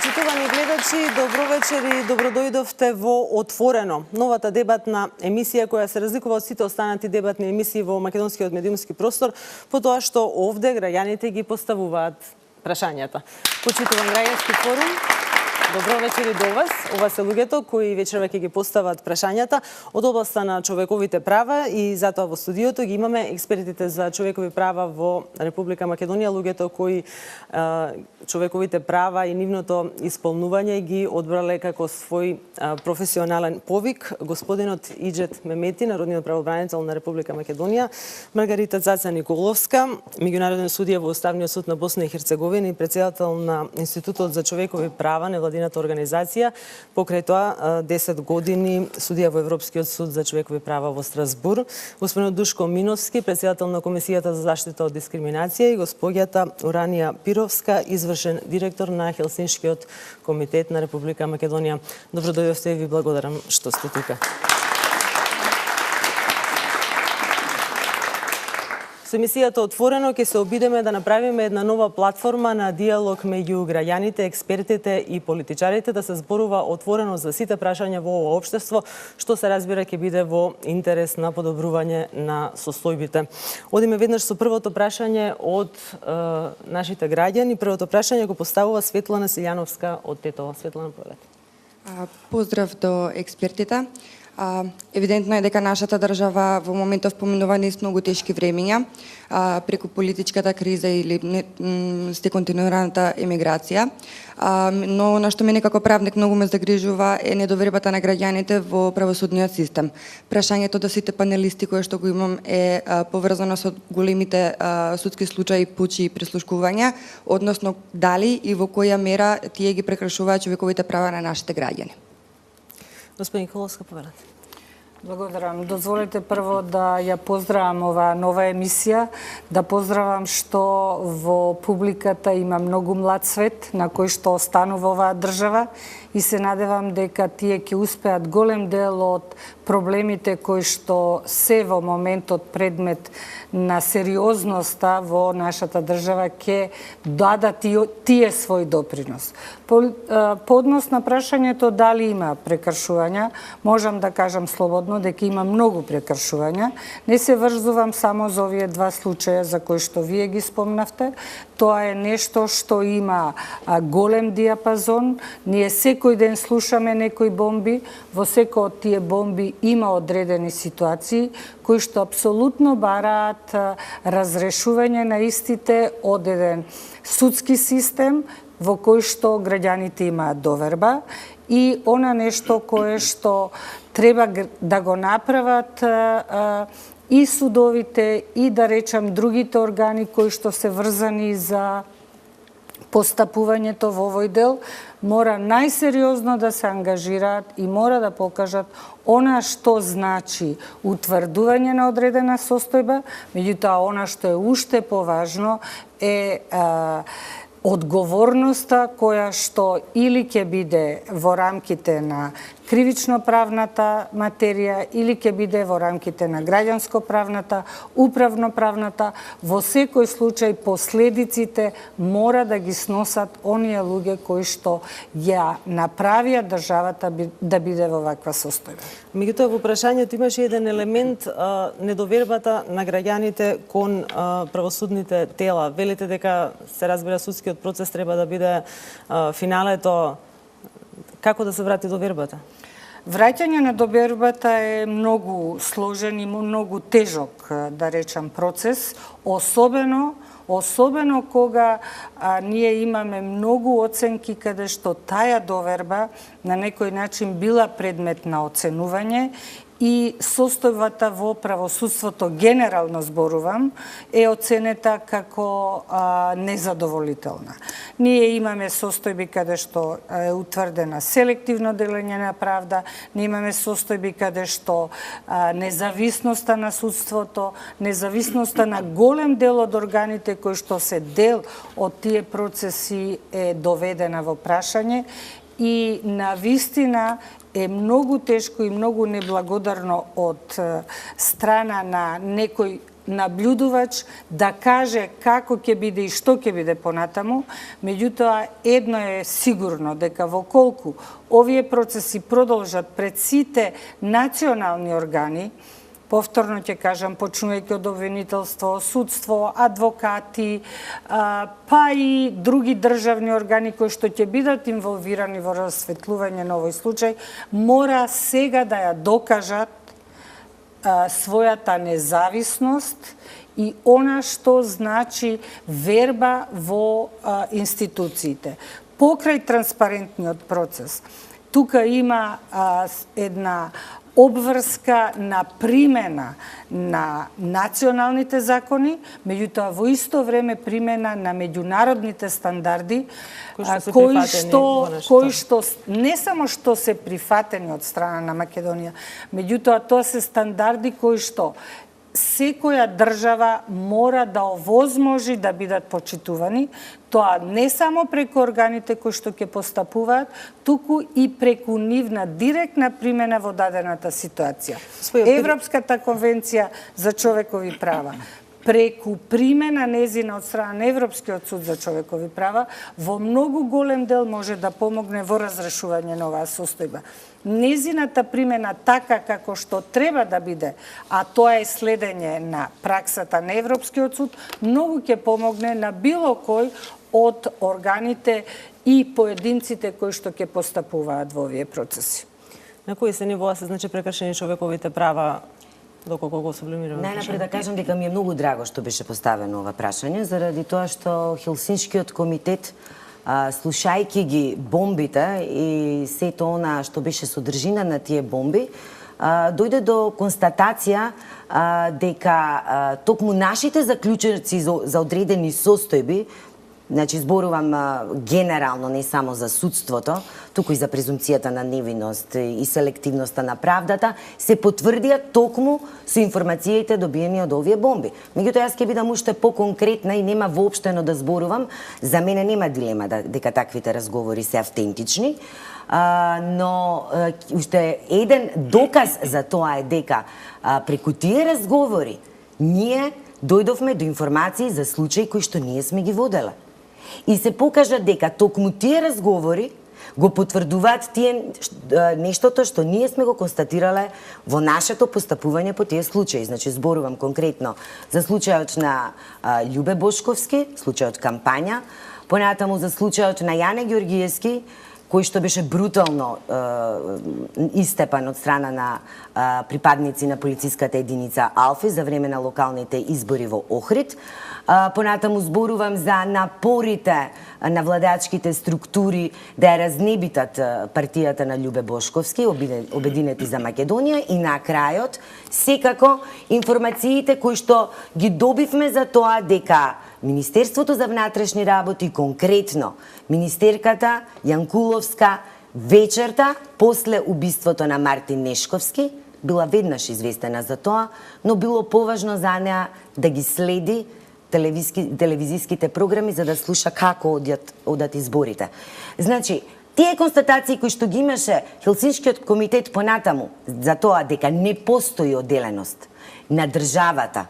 Почитувани гледачи, добро вечер и добродојдовте во Отворено, новата дебатна емисија која се разликува од сите останати дебатни емисии во македонскиот медиумски простор, по тоа што овде граѓаните ги поставуваат прашањата. Почитуван граѓански форум, добро вечер и до вас. Ова се луѓето кои вечерва ќе ги постават прашањата од областа на човековите права и затоа во студиото ги имаме експертите за човекови права во Република Македонија, луѓето кои човековите права и нивното исполнување ги одбрале како свој професионален повик господинот Иџет Мемети, народниот правобранител на Република Македонија, Маргарита Цаца Николовска, меѓународен судија во Уставниот суд на Босна и Херцеговина и председател на Институтот за човекови права, невладината организација, покрај тоа 10 години судија во Европскиот суд за човекови права во Страсбур, господинот Душко Миновски, председател на Комисијата за заштита од дискриминација и господјата Уранија Пировска, извршен директор на Хелсиншкиот комитет на Република Македонија. Добро дојдовте и ви благодарам што сте тука. Со емисијата Отворено ќе се обидеме да направиме една нова платформа на диалог меѓу граѓаните, експертите и политичарите, да се зборува отворено за сите прашања во ова општество, што се разбира ќе биде во интерес на подобрување на состојбите. Одиме веднаш со првото прашање од нашите граѓани. Првото прашање го поставува Светлана Силјановска од Тетово. Светлана, повелете. Поздрав до експертите. Евидентно е дека нашата држава во моментов поминува низ многу тешки времиња, преку политичката криза или сте континуираната емиграција. Но на што мене како правник многу ме загрижува е недовербата на граѓаните во правосудниот систем. Прашањето до сите панелисти кое што го имам е поврзано со големите судски случаи, пучи и прислушкувања, односно дали и во која мера тие ги прекршуваат човековите права на нашите граѓани. Господин Коловска, повелете. Благодарам. Дозволете прво да ја поздравам оваа нова емисија, да поздравам што во публиката има многу млад свет на кој што останува оваа држава и се надевам дека тие ќе успеат голем дел од проблемите кои што се во моментот предмет на сериозноста во нашата држава ќе дадат тие свој допринос. По однос на прашањето дали има прекршувања, можам да кажам слободно дека има многу прекршувања. Не се врзувам само за овие два случаја за кои што вие ги спомнавте. Тоа е нешто што има голем диапазон. Ние секој ден слушаме некои бомби. Во секој од тие бомби има одредени ситуации кои што апсолутно бараат разрешување на истите од еден судски систем во кој што граѓаните имаат доверба и она нешто кое што треба да го направат и судовите и да речам другите органи кои што се врзани за постапувањето во овој дел, мора најсериозно да се ангажираат и мора да покажат она што значи утврдување на одредена состојба, меѓутоа она што е уште поважно е одговорноста која што или ќе биде во рамките на кривично-правната материја или ќе биде во рамките на граѓанско-правната, управно-правната, во секој случај последиците мора да ги сносат оние луѓе кои што ја направија државата да биде во ваква состојба. Меѓутоа во прашањето имаше еден елемент недовербата на граѓаните кон правосудните тела. Велите дека се разбира судскиот процес треба да биде финалето. Како да се врати довербата? Враќање на довербата е многу сложен и многу тежок, да речам, процес, особено кога ние имаме многу оценки каде што таа доверба на некој начин била предмет на оценување и состојбата во правосудството, генерално зборувам, е оценета како незадоволителна. Ние имаме состојби каде што е утврдена селективно делење на правда, ние имаме состојби каде што независноста на судството, независноста на голем дел од органите кои што се дел од тие процеси е доведена во прашање и на вистина е многу тешко и многу неблагодарно од страна на некој наблюдувач да каже како ќе биде и што ќе биде понатаму, меѓутоа едно е сигурно дека во колку овие процеси продолжат пред сите национални органи, повторно ќе кажам, почнувајќи од обвинителство, судство, адвокати, па и други државни органи кои што ќе бидат инволвирани во расветлување на овој случај, мора сега да ја докажат својата независност и она што значи верба во институциите. Покрај транспарентниот процес, тука има една обврска на примена на националните закони, меѓутоа во исто време примена на меѓународните стандарди, кои што не само што се прифатени од страна на Македонија, меѓутоа тоа се стандарди кои што секоја држава мора да овозможи да бидат почитувани, тоа не само преку органите кои што ќе постапуваат, туку и преку нивна директна примена во дадената ситуација. Европската конвенција за човекови права, преку примена незина од страна на Европскиот суд за човекови права, во многу голем дел може да помогне во разрешување на оваа состојба. Незината примена така како што треба да биде, а тоа е следење на праксата на Европскиот суд, многу ќе помогне на било кој од органите и поединците кои што ќе постапуваат во овие процеси. На кои се нивоа се значи прекршени човековите права, доколку го сублимираме? Најнапред да кажам дека ми е многу драго што беше поставено ова прашање, заради тоа што Хелсиншкиот комитет, слушајќи ги бомбите и сето она што беше содржина на тие бомби, дојде до констатација дека токму нашите заклучоци за одредени состојби, значи зборувам генерално, не само за судството, туку и за презумцијата на невиност и селективноста на правдата, се потврдија токму со информациите добиени од овие бомби. Меѓутоа, јас ќе бидам уште поконкретна и нема воопштено да зборувам. За мене нема дилема дека таквите разговори се автентични, но уште еден доказ за тоа е дека преку тие разговори ние дојдовме до информации за случаи кои што ние сме ги воделе. И се покажа дека токму тие разговори го потврдуваат тие нештото што ние сме го констатирале во нашето постапување по тие случаи. Значи, зборувам конкретно за случајот на Љубе Бошковски, случајот кампања, понатаму за случајот на Јане Ѓоргиевски, кој што беше брутално истепан од страна на припадници на полициската единица Алфи за време на локалните избори во Охрид. Понатаму зборувам за напорите на владачките структури да ја разнебитат партијата на Љубе Бошковски, Обединети за Македонија, и на крајот секако информациите кои што ги добивме за тоа дека Министерството за внатрешни работи, конкретно министерката Јанкуловска, вечерта после убиството на Мартин Нешковски, била веднаш известена за тоа, но било поважно за неа да ги следи телевизиските програми за да слуша како одат изборите. Значи, тие констатации кои што ги имаше Хелсиншкиот комитет понатаму за тоа дека не постои одделеност на државата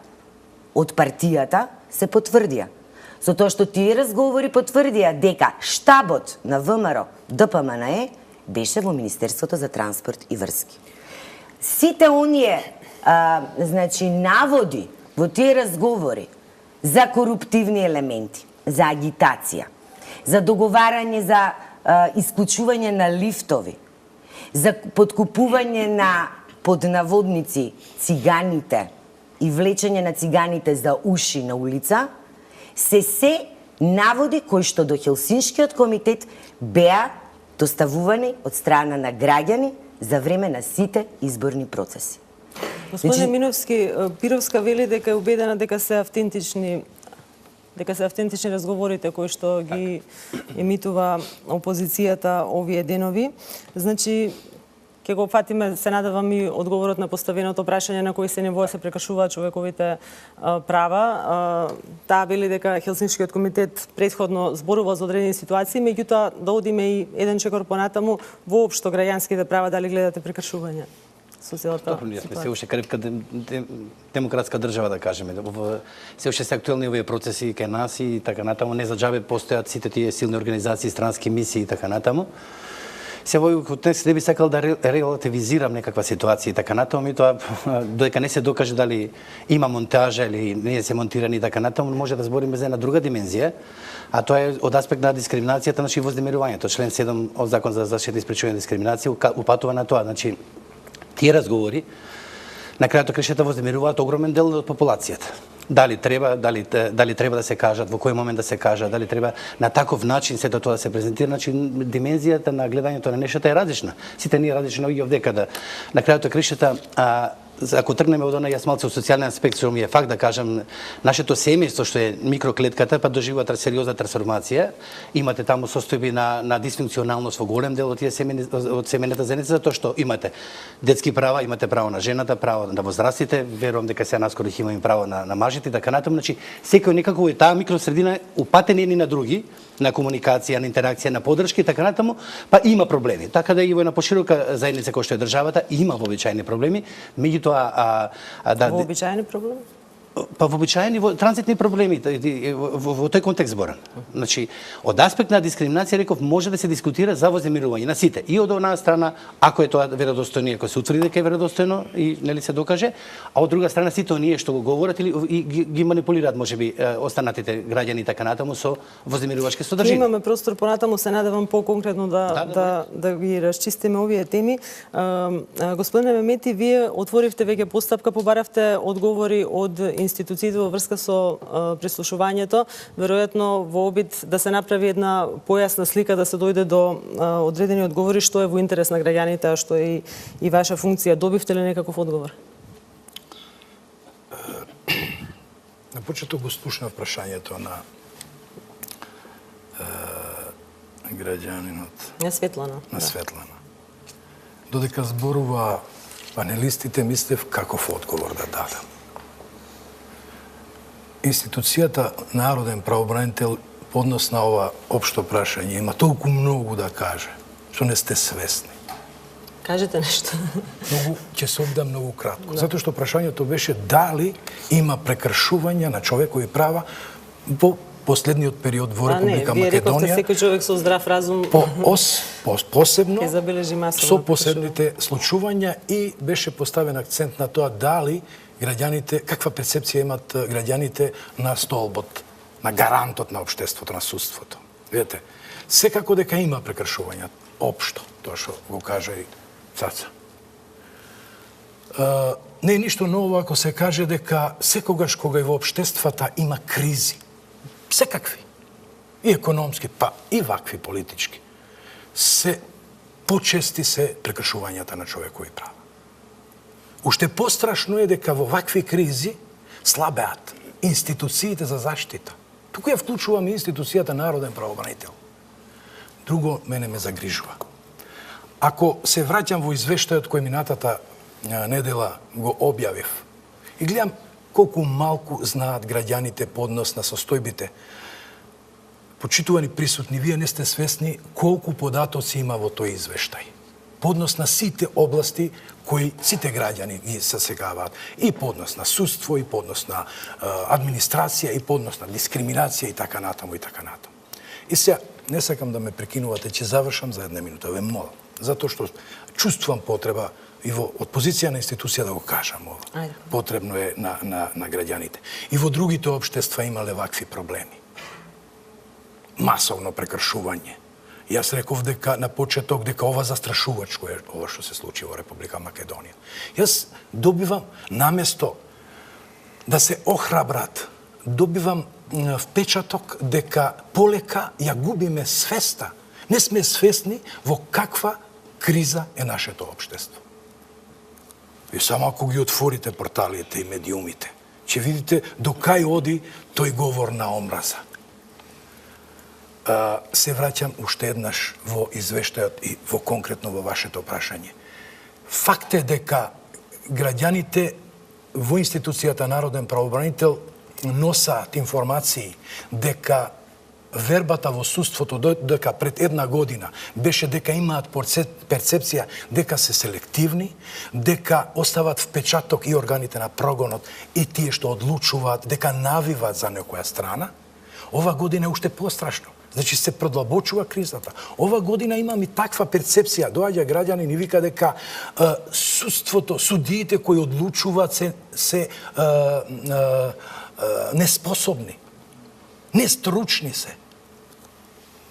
од партијата се потврдија. Со тоа што тие разговори потврдија дека штабот на ВМРО ДПМНЕ беше во Министерството за транспорт и врски. Сите оние значи наводи во тие разговори за коруптивни елементи, за агитација, за договарање за исклучување на лифтови, за подкупување на поднаводници циганите и влечење на циганите за уши на улица, се наводи кои што до Хелсиншкиот комитет беа доставувани од страна на граѓани за време на сите изборни процеси. Господине Миновски, Пировска вели дека е убедена дека се автентични разговорите кои што ги емитува опозицијата овие денови. Значи, ќе го фатиме, се надевам, и одговорот на поставеното прашање на кои се нивоа се прекршуваат човековите права. Таа вели дека Хелсиншкиот комитет претходно зборува за одредени ситуации, меѓутоа да одиме и еден чекор понатаму, воопшто граѓанските права дали гледате прекршување со целата Добро, ние сме се ситуација? уште крепка демократска држава, да кажеме. Се уште се актуелни овие процеси кај нас и така натаму. Не за џабе постојат сите тие силни организации, странски мисии и така натаму. Се во контекст не би сакал да релативизирам некаква ситуација и така натаму, и тоа додека не се докаже дали има монтажа или не се монтирани и така натаму, може да збориме за една друга димензија, а тоа е од аспект на дискриминацијата, значи вознемирувањето. Член 7 од Закон за заштита и спречување дискриминација упатува на тоа, значи тие разговори на крајот од крајшата вознемируваат огромен дел од популацијата. Дали треба да се кажат, во кој момент да се кажат, дали треба на таков начин сето тоа да се презентира, значи димензијата на гледањето на нештата е различна. Сите ние различно и овде каде на крајот од крајшата ако тргнеме од она, јас малце од социјален аспект, што ми е факт да кажам, нашето семејство што е микроклетката, па доживува сериозна трансформација, имате таму состојби на дисфункционалност во голем дел од тие од семејната заедница, затоа што имате детски права, имате право на жената, право на возрастите, верувам дека се наскоро ќе имаме право на мажите и така натаму, значи секој некако е таа микросредина упатени едни на други, на комуникација, на интеракција, на поддршка и така натаму, па има проблеми. Така да и во една поширока заедница која што е државата има вообичаени проблеми, меѓутоа Вообичаени проблеми? Па вообичаени транзитни проблеми во тој контекст зборам. Значи, од аспект на дискриминација реков може да се дискутира за вознемирување на сите. И од онаа страна, ако е тоа веродостојно, ако се утврди дека е веродостојно и нели се докаже, а од друга страна сите оние што го говорат или ги манипулираат можеби останатите граѓани и така натаму со вознемирувачки содржини. Имаме простор понатаму, се надевам по-конкретно да ги расчистиме овие теми. Господине Мемети, вие отворивте веќе постапка, побаравте одговори од институциите во врска со прислушувањето, веројатно во обид да се направи една појасна слика, да се дојде до одредени одговори што е во интерес на граѓаните, а што е и ваша функција. Добивте ли некаков одговор? На почеток го слушнав прашањето на граѓанинот. На Светлана. На Светлана. Додека зборува панелистите, мислев каков одговор да дадам. Институцијата Народен правобранител поднос на ова општо прашање има толку многу да каже, што не сте свесни. Кажете нешто. Ќе се обдам многу кратко. Затоа што прашањето беше дали има прекршување на човекови права во последниот период во Република Вие рековте Македонија. секој човек со здрав разум Посебно ќе забележи масово со последните случувања и беше поставен акцент на тоа дали граѓаните, каква перцепција имат граѓаните на столбот, на гарантот на општеството, на судството. Видете, секако дека има прекршувања, општо, тоа што го кажа и Цаца. Не е ништо ново ако се каже дека секогаш кога и во општествата има кризи, секакви, и економски, па и вакви политички, се почести се прекршувањата на човекови права. Уште пострашно е дека во вакви кризи слабеат институциите за заштита. Туку ја вклучувам институцијата Народен правобранител. Друго мене ме загрижува. Ако се враќам во извештајот кој минатата недела го објавив и гледам колку малку знаат граѓаните по однос на состојбите, почитувани присутни, вие не сте свесни колку податоци има во тој извештај. По однос на сите области кои сите граѓани ги засегаваат. И по однос на судство, и по однос на администрација, и по однос на дискриминација и така натаму, и така натаму. И сега, не сакам да ме прекинувате, ќе завршам за една минута, ве молам. Затоа што чувствувам потреба и од позиција на институција да го кажам ова. Потребно е на граѓаните. И во другите општества имале вакви проблеми. Масовно прекршување. Јас реков дека на почеток дека ова застрашувачко е ова што се случи во Република Македонија. Јас добивам наместо да се охрабрат, добивам впечаток дека полека ја губиме свеста. Не сме свесни во каква криза е нашето општество. И само ако ги отворите порталите и медиумите, ќе видите до кај оди тој говор на омраза. Се враќам уште еднаш во извештајот и во конкретно во вашето прашање. Факт е дека граѓаните во институцијата Народен правобранител носаат информации дека вербата во судството дека пред една година беше дека имаат перцепција дека се селективни, дека остават впечаток и органите на прогонот и тие што одлучуваат дека навиваат за некоја страна, ова година е уште пострашно. Значи се продлабочува кризата. Ова година имам и таква перцепција. Доаѓа граѓанин и вика дека судството, судиите кои одлучуваат се неспособни. Нестручни се.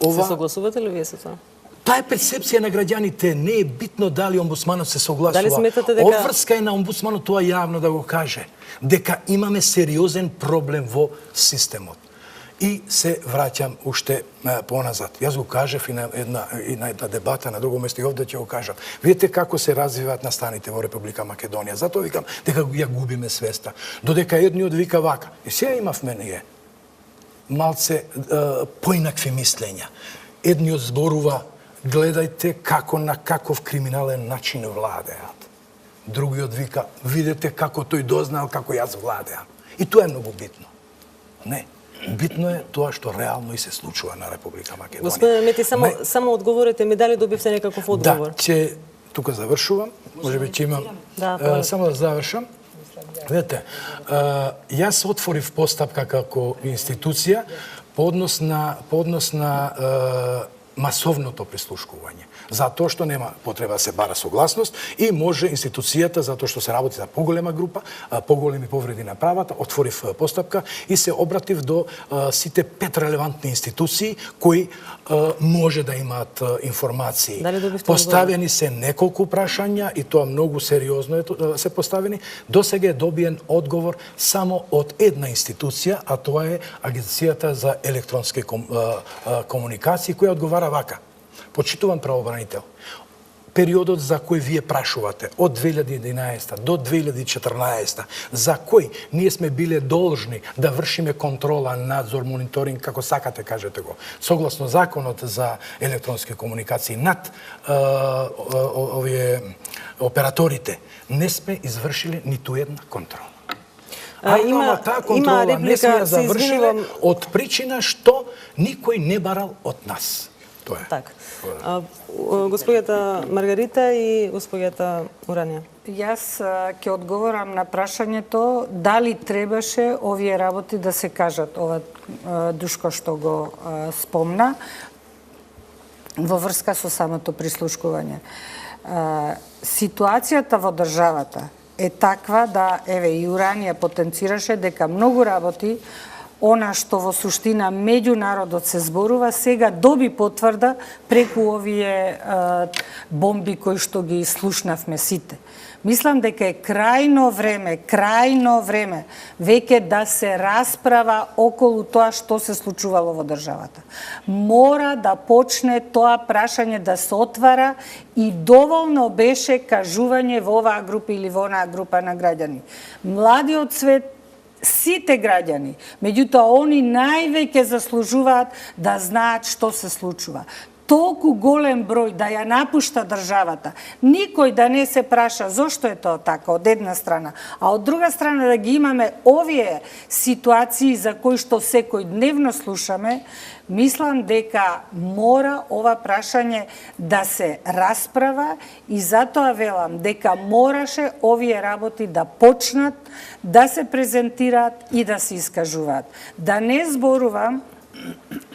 Се согласувате ли вие со тоа? Таа е перцепција на граѓаните. Не е битно дали омбудсманот се согласува. Дали сметате дека Обврска е на омбудсманот тоа јавно да го каже. Дека имаме сериозен проблем во системот. И се враќам уште поназад. Јас го кажав и на една дебата на друго место и овде ќе го кажам. Видите како се развиваат настаните во Република Македонија. Затоа викам дека ја губиме свеста. Додека едниот вика вака. И сега имавме ние малце поинакви мислења. Едниот зборува гледајте како на каков криминален начин владеат. Другиот вика видете како тој дознал како јас владеам. И тоа е многу битно. Не. Битно е тоа што реално и се случува на Република Македонија. Господине Мети, само одговорете ми дали добивте некаков одговор. Да, ќе тука завршувам. Можеби ќе имам само да завршам. Видете, јас отворив постапка како институција по однос на масовното прислушкување. Затоа што нема потреба да се бара согласност и може институцијата, затоа што се работи за поголема група, поголеми повреди на правата, отворив постапка и се обратив до сите 5 релевантни институции кои може да имаат информации. Поставени се неколку прашања и тоа многу сериозно се поставени. До сега е добиен одговор само од една институција, а тоа е Агенцијата за електронски комуникации, која одговара вака. Почитуван правобранител, периодот за кој вие прашувате, од 2011 до 2014, за кој ние сме биле должни да вршиме контрола, надзор, мониторинг, како сакате кажете го, согласно законот за електронски комуникации над овие операторите, не сме извршиле ниту една контрола. Има таа контрола не сме ја завршиле извинувам. од причина што никој не барал од нас. Тоа е. Так. Госпоѓата Маргарита и госпоѓата Уранија. Јас ќе одговорам на прашањето дали требаше овие работи да се кажат, ова Душко што го спомна, во врска со самото прислушкување. Ситуацијата во државата е таква да, еве, и Уранија потенцираше дека многу работи она што во суштина меѓународот се зборува, сега доби потврда преку овие бомби кои што ги слушнавме сите. Мислам дека е крајно време веќе да се расправа околу тоа што се случувало во државата. Мора да почне тоа прашање да се отвара и доволно беше кажување во оваа група или во онаа група на граѓани. Младиот свет, сите граѓани, меѓутоа они највеќе заслужуваат да знаат што се случува. Толку голем број да ја напушта државата, никој да не се праша зошто е тоа така од една страна, а од друга страна да ги имаме овие ситуации за кои што секој дневно слушаме, мислам дека мора ова прашање да се расправа и затоа велам дека мораше овие работи да почнат, да се презентираат и да се искажуваат. Да не зборувам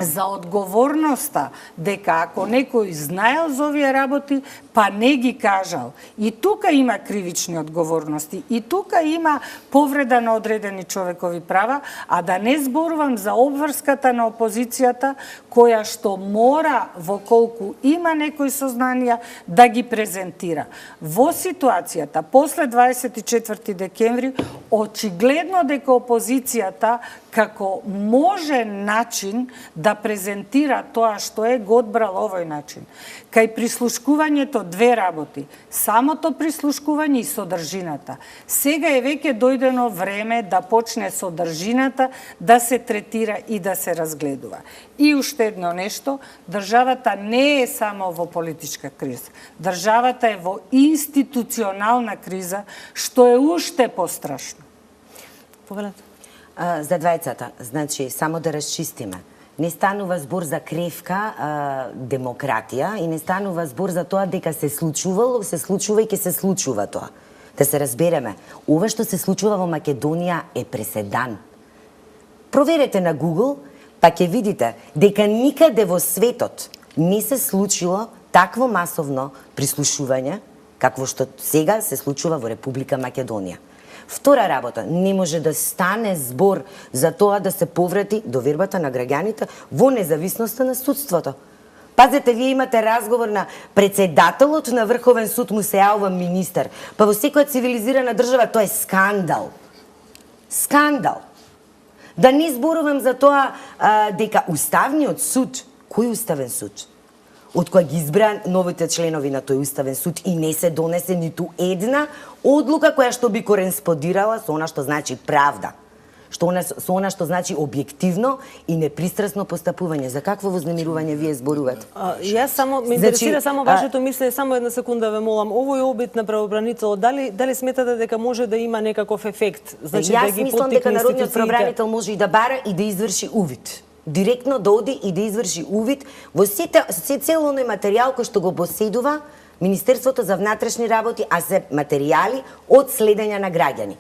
за одговорноста, дека ако некој знаел за овие работи, па не ги кажал. И тука има кривични одговорности, и тука има повреда на одредени човекови права, а да не зборувам за обврската на опозицијата, која што мора, во колку има некои сознанија, да ги презентира. Во ситуацијата, после 24 декември, очигледно дека опозицијата како можен начин да презентира тоа што е, го одбрал овој начин. Кај прислушкувањето две работи. Самото прислушкување и содржината. Сега е веќе дојдено време да почне содржината да се третира и да се разгледува. И уште едно нешто, државата не е само во политичка криза. Државата е во институционална криза, што е уште пострашно. Повелете. За двајцата, значи, само да расчистиме. Не станува збор за кревка демократија и не станува збор за тоа дека се случувало, се случува и ќе се случува тоа. Да се разбереме, ова што се случува во Македонија е преседан. Проверете на Google, па ќе видите дека никаде во светот не се случило такво масовно прислушување какво што сега се случува во Република Македонија. Втора работа, не може да стане збор за тоа да се поврати довербата на граѓаните во независноста на судството. Пазете, вие имате разговор на председателот на Врховен суд, му се јавува министер. Па во секоја цивилизирана држава тоа е скандал. Скандал. Да не зборувам за тоа дека Уставниот суд, кој Уставен суд? Од која ги избра новите членови на тој Уставен суд и не се донесе ниту една одлука која што би кореспондирала со она што значи правда. Со она што значи објективно и непристрасно постапување. За какво вознемирување вие зборувате? Јас само ме интересира само вашето мислење, само една секунда ве молам. Овој обид на правобранител, дали сметате дека може да има некаков ефект? Значи да ги мислам дека народниот правобранител може и да бара и да изврши увид. Директно да оди и да изврши увид во цел оној материјал кој што го поседува Министерството за внатрешни работи, а се материјали од следење на граѓани.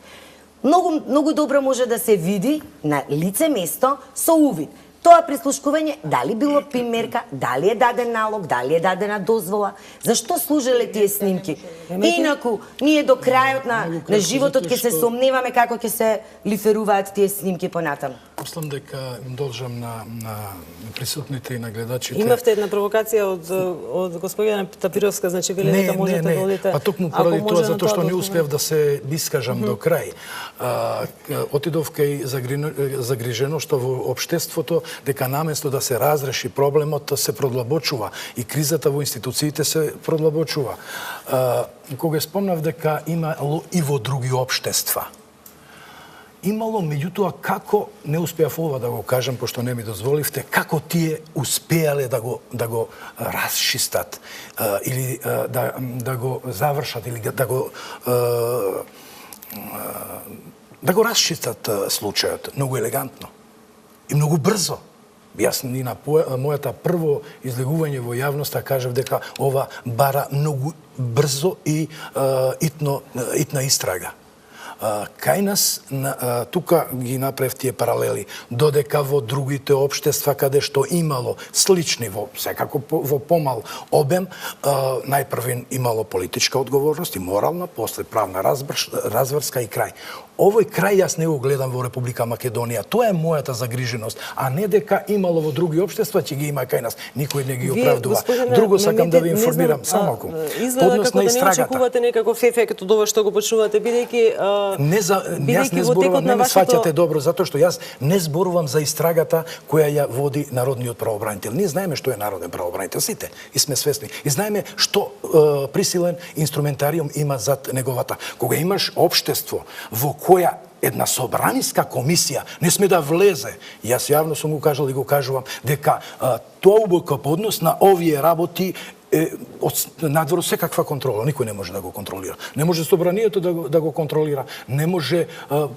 Многу добро може да се види на лице место со увид. Тоа прислушкување, дали било примерка, дали е даден налог, дали е дадена дозвола, зашто служеле тие снимки. Инаку, ние до крајот на животот ќе се сомневаме како ќе се лиферуваат тие снимки понатаму. Мислам дека им должам на присутните и на гледачите. Имавте една провокација од господина Тапировска, значи вели дека можете да одите. Па токму поради тоа затоа што не успев да се искажам до крај. Отидов кај загриженоста во општеството дека наместо да се разреши проблемот се продлабочува и кризата во институциите се продлабочува. Кога спомнав дека имало и во други општества. Имало, меѓутоа, како, не успеав ова да го кажам, пошто не ми дозволивте, како тие успеале да го расчистат или да го завршат, или да го расчистат случајот, многу елегантно и многу брзо. Јас и на мојата прво излегување во јавноста кажав дека ова бара многу брзо и итна истрага. Кај нас, тука ги направив тие паралели, додека во другите општества каде што имало слични, секако во помал обем, најпрвен имало политичка одговорност и морална, после правна разврска и крај. Овој крај јас не го гледам во Република Македонија. Тоа е мојата загриженост, а не дека имало во други општества, ќе ги има кај нас. Никој не ги оправдува. Друго сакам да ви информирам, само малку. Изгледа како да не очекувате некаков ефект од ова што го почнувате, бидејќи јас не зборувам, не ме сваќате добро, затоа што јас не зборувам за истрагата која ја води народниот правобранител. Ние знаеме што е народен правобранител, сите, и сме свесни. И знаеме што присилен инструментариум има зад неговата. Кога имаш општество во која една собраниска комисија не сме да влезе, јас јавно сум го кажал и го кажувам, дека тоа убаво по однос на овие работи надвор секаква контрола, никој не може да го контролира. Не може собранието да го контролира, не може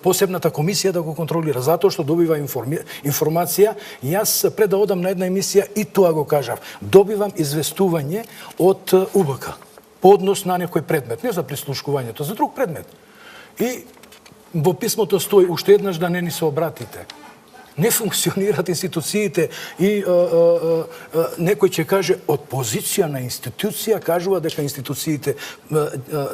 посебната комисија да го контролира, затоа што добива информација. Јас пред да одам на една емисија и тоа го кажав. Добивам известување од УБК по однос на некој предмет, не за прислушкувањето, за друг предмет. И во писмото стои уште еднаш да не ни се обратите. Не функционират институциите и некој ќе каже од позиција на институција кажува дека институциите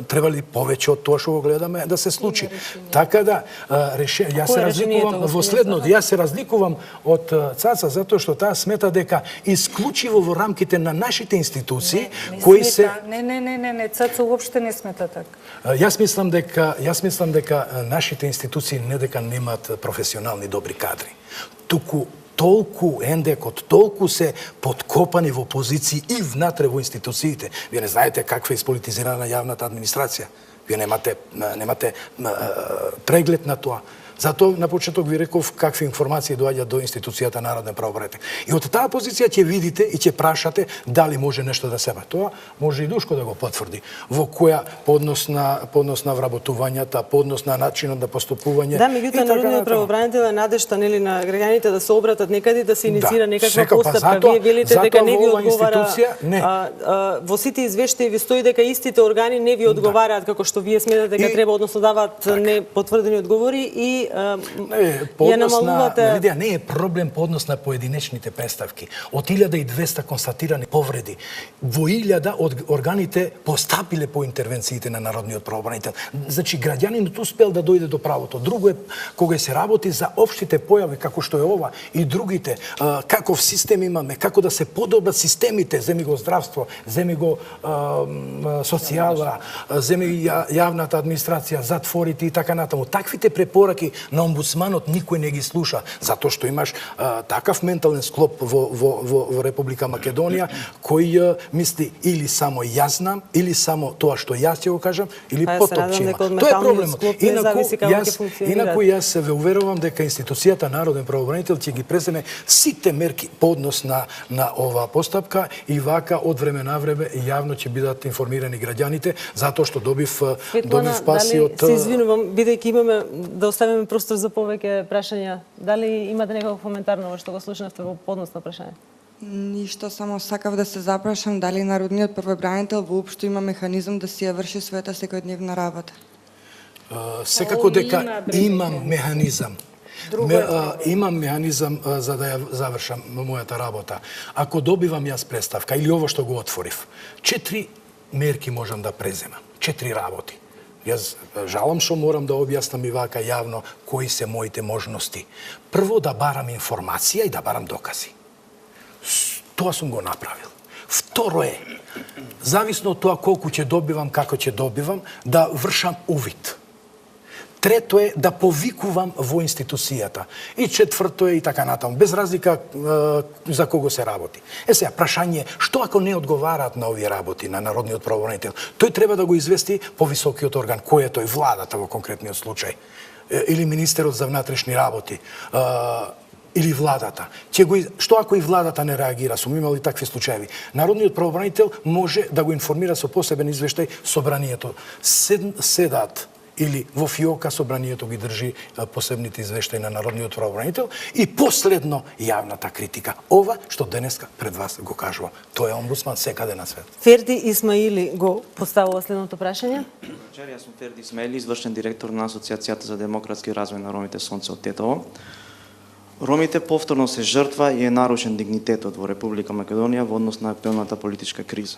требали повеќе од тоа што го гледаме да се случи. Така да јас се разликувам во следното, јас се разликувам од Цаца затоа што таа смета дека исклучиво во рамките на нашите институции кои се Не, Цаца уопште не смета така. Јас мислам дека нашите институции не дека немаат професионални добри кадри. Туку толку ендекот, толку се подкопани во позиции и внатре во институциите. Вие не знаете каква е исполитизирана јавната администрација. Вие немате преглед на тоа. Затоа на почеток ви реков какви информации доаѓаат до институцијата Народен правобранител. И од таа позиција ќе видите и ќе прашате дали може нешто да се ба. Тоа може и Душко да го потврди. Во која поднос на вработувањата, поднос на начинот на поступување. Да, меѓутоа Народниот правобранител е надежта нели на граѓаните да се обратат некаде да се инициира некаква постапка. Вие велите дека не ви одговара. Во сите извештаи ви стои дека истите органи не ви одговараат како што вие сметате дека треба, односно даваат непотврдени одговори и ја намалувате. Лидија, не е проблем по однос на поединечните представки. Од 1200 констатирани повреди, во 1000 од органите постапиле по интервенциите на Народниот правобранител. Значи, граѓанинот успел да дојде до правото. Друго е кога се работи за општите појави, како што е ова и другите, каков систем имаме, како да се подобрат системите, земи го здравство, земи го социјала, земи јавната администрација, затворите и така натаму. Таквите препораки на омбудсманот никој не ги слуша, затоа што имаш такав ментален склоп во Република Македонија, кој мисли или само јас знам, или само тоа што јас ќе го кажам, или потоп ќе има. Тоа е проблемот. Инаку јас се ве уверувам дека институцијата Народен правобранител ќе ги преземе сите мерки по однос на оваа постапка и вака од време на време јавно ќе бидат информирани граѓаните, затоа што добив паси од... Се извинувам, бидејќи имаме да оставиме простор за повеќе прашања. Дали имате некој коментар на ова што го слушнавте во поднос на прашање? Ништо, само сакав да се запрашам дали Народниот правобранител воопшто има механизам да си ја врши својата секојдневна работа. Секако дека имам механизам. Имам механизам за да ја завршам мојата работа. Ако добивам јас представка или ово што го отворив, 4 мерки можам да преземам, 4 работи. Јас жалам што морам да објаснам и вака јавно кои се моите можности. Прво да барам информација и да барам докази. Тоа сум го направил. Второ е, зависно од тоа колку ќе добивам, како ќе добивам, да вршам увид. Трето е да повикувам во институцијата. И четврто е и така натаму, без разлика за кого се работи. Сега, прашање, што ако не одговараат на овие работи на Народниот правобранител? Тој треба да го извести повисокиот орган, кој е тој, владата во конкретниот случај, или министерот за внатрешни работи, или владата. Што ако и владата не реагира? Сум имал и такви случаи. Народниот правобранител може да го информира со посебен извештај собранието. Седат или во ФИОКа собранието ги држи посебните извештаи на Народниот правобранител и последно јавната критика. Ова што денеска пред вас го кажувам. Тој е омбудсман секаде на свет. Ферди Исмаили го поставува следното прашање. Јас сум Ферди Исмаили, извршен директор на Асоциацијата за демократски развој на ромите Сонце од Тетово. Ромите повторно се жртва и е нарушен дигнитетот во Република Македонија во однос на актуелната политичка криза.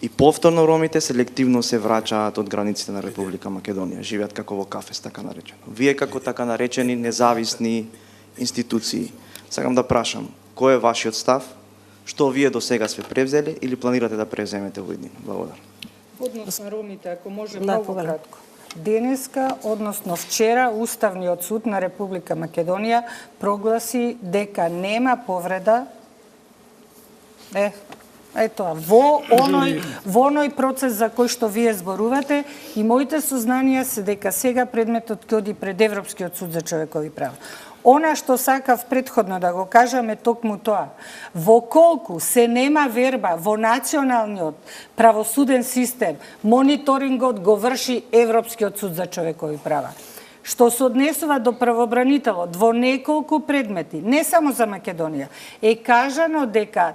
И повторно ромите селективно се враќаат од границите на Република Македонија, живеат како во кафес, така наречено. Вие како така наречени независни институции, сакам да прашам, кој е вашиот став? Што вие до сега сте превзели или планирате да превземете во иднина? Благодарам. Однос на ромите, ако може многу кратко. Денеска, односно вчера, Уставниот суд на Република Македонија прогласи дека нема повреда во оној процес за кој што вие зборувате и моите сознанија се дека сега предметот ќе оди пред Европскиот суд за човекови права. Она што сакав претходно да го кажам е токму тоа. Во колку се нема верба во националниот правосуден систем, мониторингот го врши Европскиот суд за човекови права. Што се однесува до правобранителот во неколку предмети, не само за Македонија, е кажано дека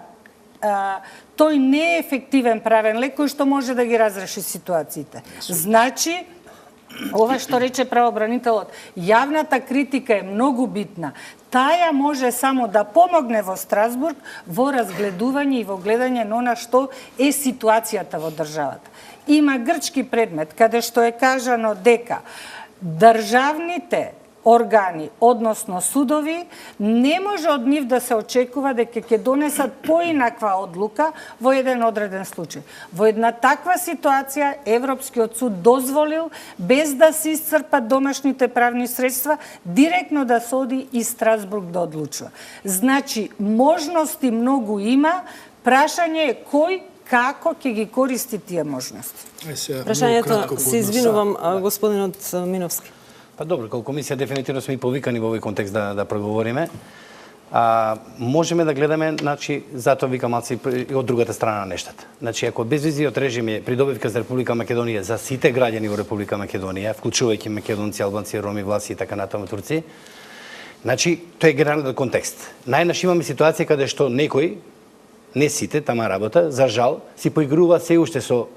тој не е ефективен правен лек кој што може да ги разреши ситуациите. Значи, ова што рече правобранителот, јавната критика е многу битна. Таја може само да помогне во Страсбург во разгледување и во гледање на она што е ситуацијата во државата. Има грчки предмет каде што е кажано дека државните органи, односно судови, не може од нив да се очекува дека ќе донесат поинаква одлука во еден одреден случај. Во една таква ситуација Европскиот суд дозволил, без да се исцрпат домашните правни средства, директно да се оди и Страсбург да одлучува. Значи, можности многу има, прашање е кој како ќе ги користи тие можности. Прашањето, се извинувам, господинот Миновски. Па добро, како комисија дефинитивно сме и повикани во овој контекст да проговориме. Можеме да гледаме, значи, затоа викам малци и од другата страна на нештата. Значи, ако безвизиот режим е придобивка за Република Македонија за сите граѓани во Република Македонија, вклучувајќи македонци, албанци, роми, власи и така натаму турци, значи, тој е генералниот контекст. Најнаш имаме ситуација каде што некои, не сите, тама работа, за жал, си поигрува се уште со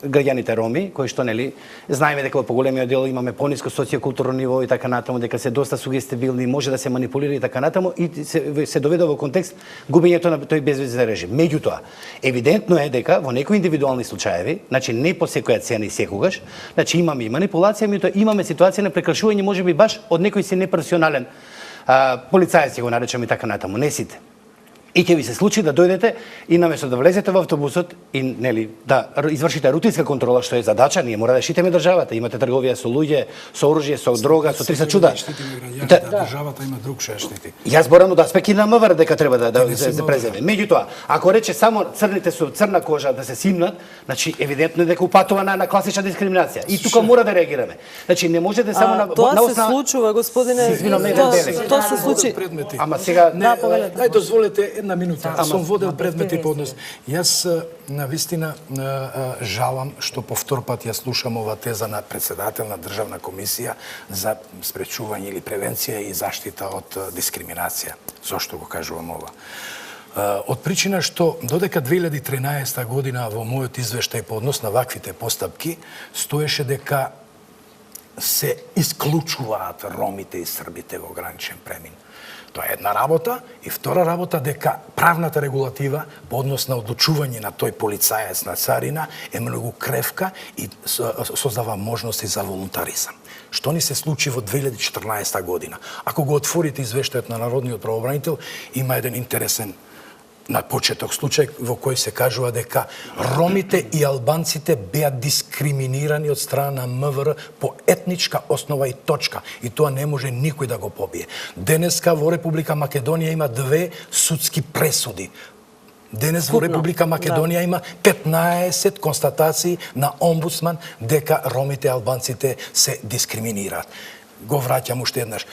граѓаните роми, кои што, нели, знаеме дека во поголемиот дел имаме пониско социокултурно ниво и така натаму, дека се доста сугестибилни, може да се манипулира и така натаму, и се доведе во контекст губењето на тој безвизен режим. Меѓутоа, евидентно е дека во некои индивидуални случаеви, значи не по секоја цена и секогаш, значи имаме и манипулација, меѓутоа имаме ситуација на прекршување можеби баш од некој си непрофесионален полицаец, го наречам и така натаму, не сите. И ќе ви се случи да дојдете и наместо да влезете во автобусот и нели да извршите рутинска контрола, што е задача, ние мора да шитиме државата. Имате трговија со луѓе, со оружје, со дрога, со 300 чуда. Државата има друг што штити. Јас зборам од аспект и на МВР дека треба да се преземе. Меѓутоа, ако рече само црните со црна кожа да се симнат, значи евидентно е дека упатува на класична дискриминација. И тука мора да реагираме. Значи не можете само на тоа се случува, господине. Тоа се случи. Ама сега Дај дозволете една минута. Сум водел предмети по однос. Јас навистина жалам што по втор пат ја слушам ова теза на председател на Државна комисија за спречување или превенција и заштита од дискриминација. Зошто го кажувам ова? Од причина што додека 2013 година во мојот извештај по однос на ваквите постапки стоеше дека се исклучуваат ромите и србите во граничен премин. Тоа е една работа, и втора работа дека правната регулатива по однос на одлучување на тој полицаец на царина е многу кревка и создава можности за волунтаризам. Што ни се случи во 2014 година? Ако го отворите извештајот на Народниот правобранител, има еден интересен на почеток случај во кој се кажува дека ромите и албанците беа дискриминирани од страна на МВР по етничка основа и точка. И тоа не може никој да го побие. Денеска во Република Македонија има 2 судски пресуди. Денес во Република Македонија има 15 констатации на омбудсман дека ромите и албанците се дискриминираат. Го враќам уште еднаш.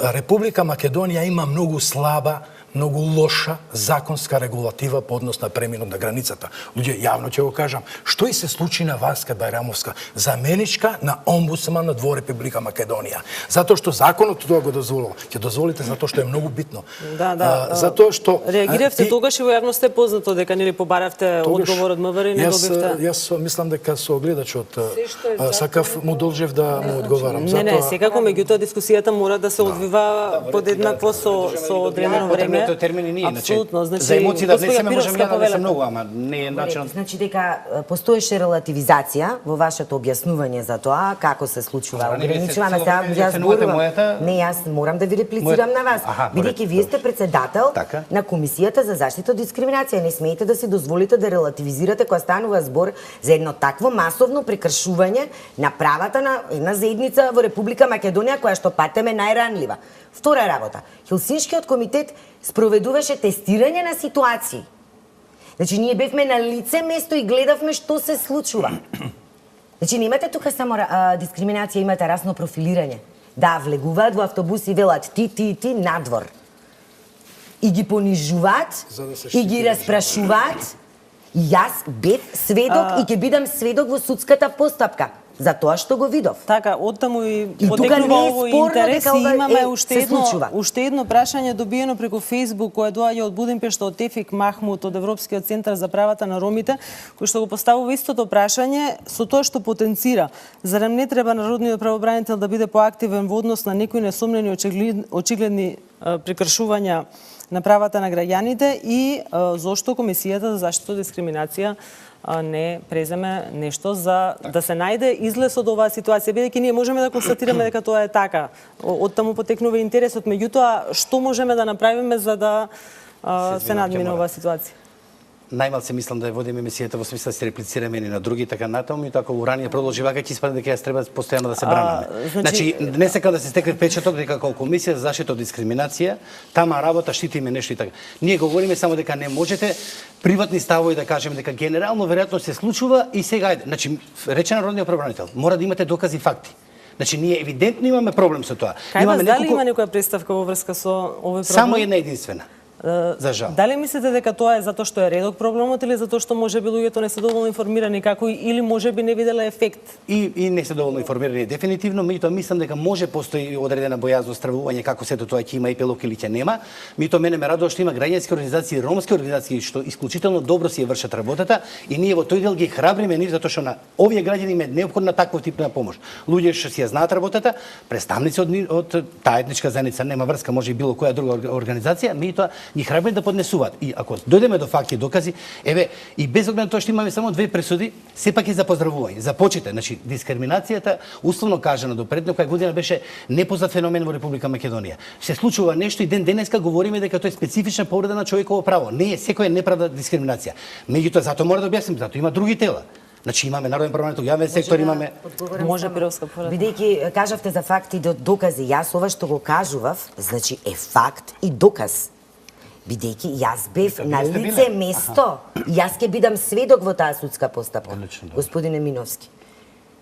Република Македонија има многу слаба, многу лоша законска регулатива по однос на преминот на границата. Луѓе, јавно ќе го кажам, што и се случи на Васка Бајрамовска, заменичка на омбудсманот во Република Македонија. Затоа што законот тоа го дозволува. Ќе дозволите затоа што е многу битно. Затоа што реагиравте тогаш и во јавноста е познато дека нели побаравте одговор од МВР и не добивте. Јас мислам дека со гледачот сакав му должев да му одговарам. Не, секако, меѓутоа дискусијата мора да се одвива подеднакво со одредено време. Термини ние, апсолутно, значи за емоции да внесеме можеме да внесеме многу, ама не е начинот. Значи дека постоеше релативизација во вашето објаснување за тоа како се случува ограничуваме сега јас зборувам. Не, јас морам да ви реплицирам на вас. Бидејќи вие сте председател на Комисијата за заштита од дискриминација, не смеете да си дозволите да релативизирате кога станува збор за едно такво масовно прекршување на правата на една заедница во Република Македонија која што патеме најранлива. Втора работа, Хелсиншкиот комитет спроведуваше тестирање на ситуации. Значи, ние бевме на лице место и гледавме што се случува. Значи, немате тука само дискриминација, имате расно профилирање. Да, влегуваат во автобус и велат ти надвор. И ги понижуваат, и ги распрашуваат. Јас бев сведок и ќе бидам сведок во судската постапка. За тоа што го видов. Така, оттаму и потекнува овој интерес и имаме уште едно прашање добиено преку Facebook кое доаѓа од Будимпешта од Тефик Махмут од Европскиот центар за правата на ромите, кој што го поставува истото прашање со тоа што потенцира. Зарем не треба Народниот правобранител да биде поактивен во однос на некои несомнени очигледни прекршувања на правата на граѓаните и зошто Комисијата за заштита од дискриминација не преземе нешто за да се најде излез од оваа ситуација, бидејќи ние можеме да констатираме дека тоа е така. Оттаму потекнува интересот, меѓутоа што можеме да направиме за да се надмине оваа ситуација? најмал се мислам да ја водиме емисијата во смисла да се реплицираме едни на други така натаму и така урание продолжи вака ќе испаде дека јас треба постојано да се бранаме. Значи не сакам да се стекне впечаток дека како комисија за заштита од дискриминација тама работа штитиме нешто и така. Ние говориме само дека не можете приватни ставови да кажеме дека генерално веројатно се случува и сега ајде. Значи рече народниот правобранител, мора да имате докази и факти. Значи ние евидентно имаме проблем со тоа. Имаме дали има некоја представка во врска со овој проблем? Само една единствена. За жал. Дали мислите дека тоа е затоа што е редок проблемот или затоа што можеби луѓето не се доволно информирани како или можеби не виделе ефект? И не се доволно информирани дефинитивно, меѓутоа мислам дека може постои одредена бојазност, стравување како сето тоа ќе има епилог или ќе нема. Меѓутоа мене ме радува што има граѓански организации, ромски организации што исклучително добро си ја вршат работата и ние во тој дел ги храбриме нив затоа што на овие граѓани им е неопходна таква типна помош. Луѓе што си ја знаат работата, представници од таа етничка заедница, нема врска, може и било која друга организација, меѓутоа ги храбри да поднесуваат. И ако дојдеме до факти и докази, еве, и без оглед на тоа што имаме само 2 пресуди, сепак е за поздравување, за почитање. Значи, дискриминацијата, условно кажано, до пред некоја година беше непознат феномен во Република Македонија. Се случува нешто и ден денеска говориме дека тоа е специфична повреда на човеково право. Не е секоја неправда дискриминација. Меѓутоа, затоа мора да објасним, затоа има други тела. Значи имаме народен правобранител, јавен сектор, имаме... Може Пировска повреда. Бидејќи кажавте за факти и докази, јас ова што го кажував, значи е факт и доказ. Бидејќи јас бев на лице место, јас ќе бидам сведок во таа судска постапка, господине Миновски.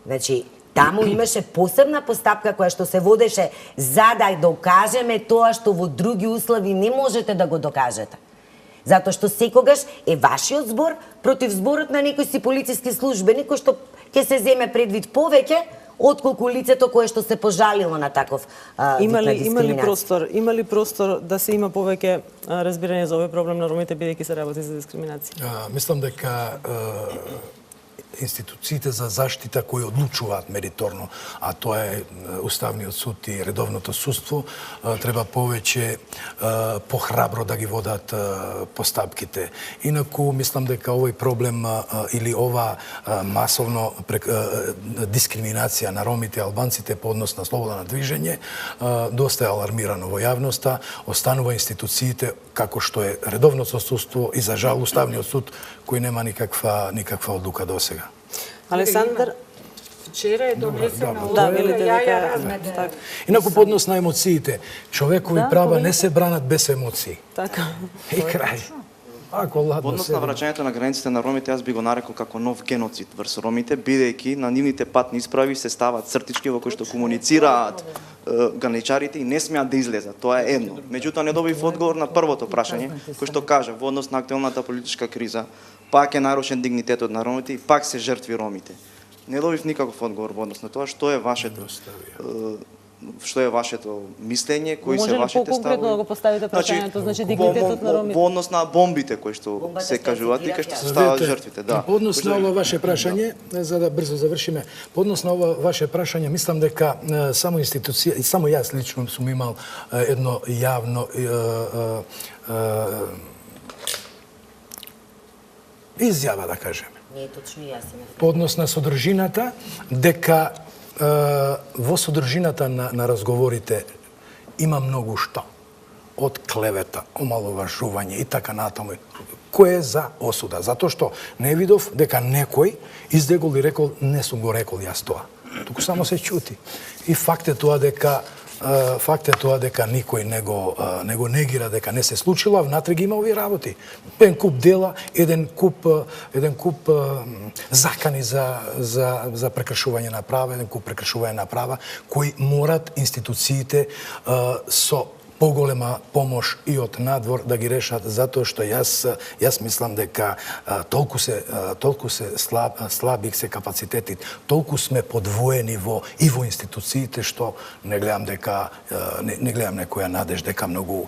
Значи, таму имаше посебна постапка која што се водеше за да докажеме тоа што во други услови не можете да го докажете. Затоа што секогаш е вашиот збор против зборот на некој си полициски службеник кој што ќе се земе предвид повеќе отколку лицето кое што се пожалило на таков вид на дискриминација. Има ли простор да се има повеќе разбирање за овој проблем на ромите бидејќи се работи за дискриминација? Мислам дека институциите за заштита кои одлучуваат мериторно, а тоа е Уставниот суд и редовното судство, треба повеќе похрабро да ги водат постапките. Инаку мислам дека овој проблем или ова масовно дискриминација на ромите и албанците по однос на слобода на движење доста е алармирано во јавноста, останува институциите како што е редовното судство и за жал Уставниот суд кој нема никаква одлука досега. Александар, Вчера е донесена да, велите дека Инаку по однос на емоциите, човекови права не се бранат без емоции. така. И крај. Ако Во ладно однос се. на враќањето на границите на ромите, јас би го нарекол како нов геноцид врз ромите, бидејќи на нивните патни исправи се стават цртички во кои што комуницираат граничарите и не смеат да излезат. Тоа е едно. Меѓутоа не добив одговор на првото прашање, кој што кажа во однос на актуелната политичка криза, пак е нарушен дигнитетот на ромите и пак се жртви ромите. Не добив никаков одговор во однос на тоа што е вашето мислење, кои се вашите ставови. Може ли по-конкретно да го поставите прашањето, значи дигнитетот на ромите? Во однос на бомбите кои што се кажуваат и кои што се ставаат жртвите, да. По однос на ова ваше прашање, за да брзо завршиме, по однос на ова ваше прашање, мислам дека само институција и само јас лично сум имал едно јавно изјава, да кажеме. Не е точно јасен. По однос на содржината, дека во содржината на разговорите има многу што. Од клевета, омаловажување и така натаму, кој е за осуда. Затоа што не видов дека некој издегол и рекол, не сум го рекол јас тоа. Туку само се чути. И факт е тоа дека никој не го негира дека не се случило, а внатре ги има овие работи. Еден куп дела, еден куп закани за прекршување на права, еден куп прекршување на права, кои морат институциите со поголема помош и од надвор да ги решат, затоа што јас мислам дека толку се слаби се капацитети, толку сме подвоени во институциите што не гледам некоја надеж дека многу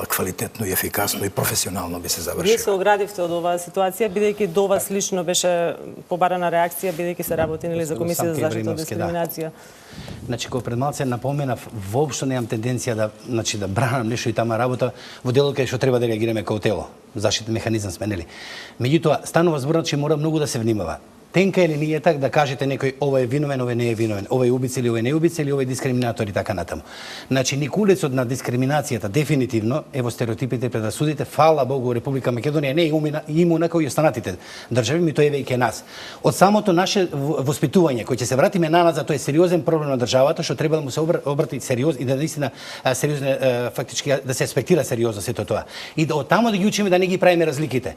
квалитетно и ефикасно и професионално би се Вие завршило. се оградивте од оваа ситуација, бидејќи до вас лично беше побарана реакција, бидејќи се работи нели за Комисија за заштита од дискриминација. Значи, кога пред малце напоменав, воопшто немам тенденција да бранам нешто и тама работа во делот кај што треба да реагираме како тело. Заштитен механизам сме, нели? Меѓутоа, станува зборот че мора многу да се внимава. тенка или nije так да кажете некој ова е виновен, ова не е виновен, ова е убица или ова не е убица или ова е дискриминатор и така натаму. Значи никулецот на дискриминацијата дефинитивно е во стереотипите предасудите. Фала Богу, Република Македонија не е имуна како и останатите држави, ми тоа е веќе нас. Од самото наше воспитување, кој ќе се вратиме на назад, тоа е сериозен проблем на државата, што треба да му се обрати сериозно и да наистина сериозно фактички да се аспектира сериозно сето тоа. И да од таму да ги учиме да не ги правиме разликите.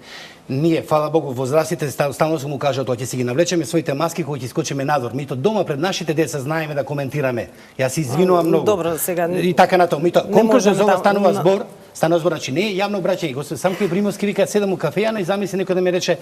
Ние, фала Богу, возрастите стално се му кажа тоа, ќе си ги навлечеме своите маски кога ќе искочиме надвор. Мито дома пред нашите деца знаеме да коментираме. Јас се извинувам многу. Добро, сега и така натаму. Мито конкурс за ова станува збор. Станува збор, значи не е јавно обраќање. Го сам кој приморски вика седам у кафејана и замисли некој да ме рече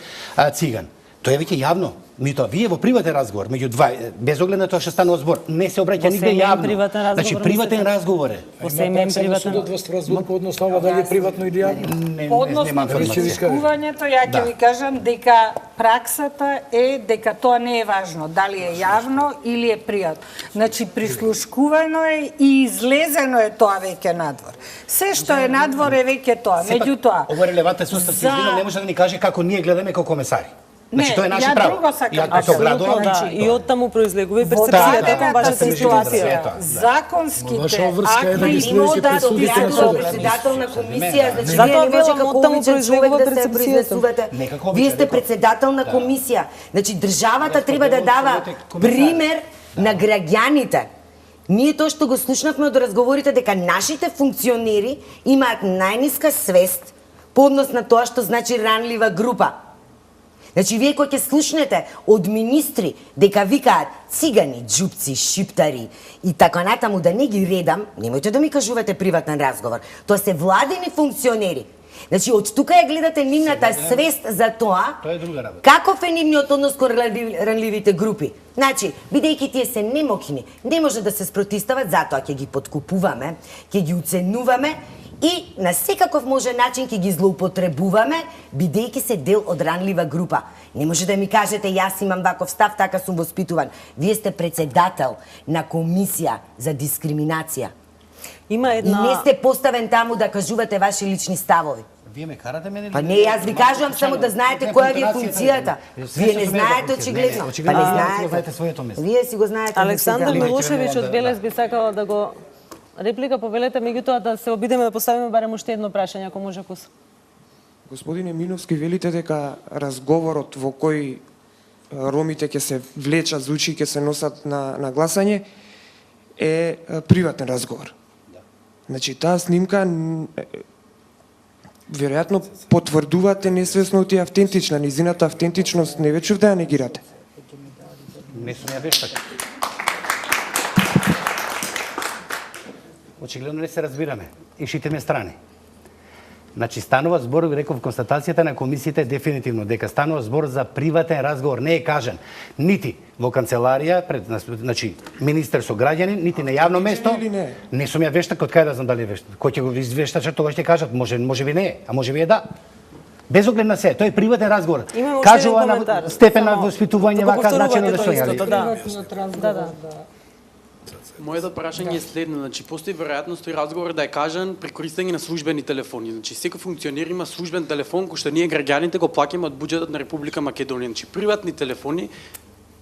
циган. Тоа е веќе јавно. Мито вие во приватен разговор меѓу два, без оглед на тоа што станува збор, не се обраќа нигде јавно. Значи приватен разговор е. Во семеен приватен разговор по однос на ова дали е приватно или јавно. Односно прислушкувањето, ја ќе ви кажам дека праксата е дека тоа не е важно, дали е јавно или е пријатно. Значи прислушкувано е и излезено е тоа веќе надвор. Се што е надвор е веќе тоа. Меѓутоа, ова е релевантен сустав, не може да ни каже како ние гледаме како комесари. Значи тоа е наше право. И оттаму произлегува и перцепцијата кон вашата ситуација. Законските акти да председател на комисија, значи вие не може како обичен човек да се произнесувате. Вие сте председател на комисија. Значи државата треба да дава пример на граѓаните. Ние тоа што го слушнавме од разговорите дека нашите функционери имаат најниска свест по однос на тоа што значи ранлива група. Значи, вие кој ќе слушнете од министри дека викаат цигани, џупци, шиптари и така натаму, да не ги редам, немојте да ми кажувате приватен разговор. Тоа се владени функционери. Значи, од тука ја гледате нивната свест за тоа, каков е нивниот однос кон ранливите групи. Значи, бидејќи тие се немокни, не може да се спротистават, затоа ќе ги подкупуваме, ќе ги уценуваме и на секаков може начин ќе ги злоупотребуваме, бидејќи се дел од ранлива група. Не може да ми кажете, јас имам ваков став, така сум воспитуван. Вие сте председател на комисија за дискриминација. Има една... И не сте поставен таму да кажувате ваши лични ставови. Вие ме карате мене? Па не, јас ви кажувам само да знаете која ви е функцијата. Вие не знаете очигледно. Па не знаете. Вие си го знаете. Александар Милошевиќ од Белес би сакала да го реплика повелете, меѓутоа да се обидеме да поставиме барем уште едно прашање, ако може Кус. Господине Миновски, велите дека разговорот во кој ромите ќе се влечат за очи и ќе се носат на гласање е приватен разговор. Значи, таа снимка веројатно потврдувате несвесно ти автентична, низината автентичност не ве чув да ја негирате. Не сум ја вештак. Очигледно не се разбираме. И шитиме страни. Значи станува збор, реков, констатацијата на комисијата е дефинитивно дека станува збор за приватен разговор, не е кажан нити во канцеларија пред значи министер со граѓани, нити на јавно место. Не сум ја вештак, од кај да знам дали е вештак. Кој ќе го извештачат, тогаш ќе кажат, може би не е, а може би е да. Без оглед на се, тој е приватен разговор. Кажува на степен на воспитување вака начин на решение. Да. Моето прашање е следно, значи постои веројатност тој разговор да е кажан при користење на службени телефони. Значи секој функционер има службен телефон кој што ние граѓаните го плаќаме од буџетот на Република Македонија. Значи приватни телефони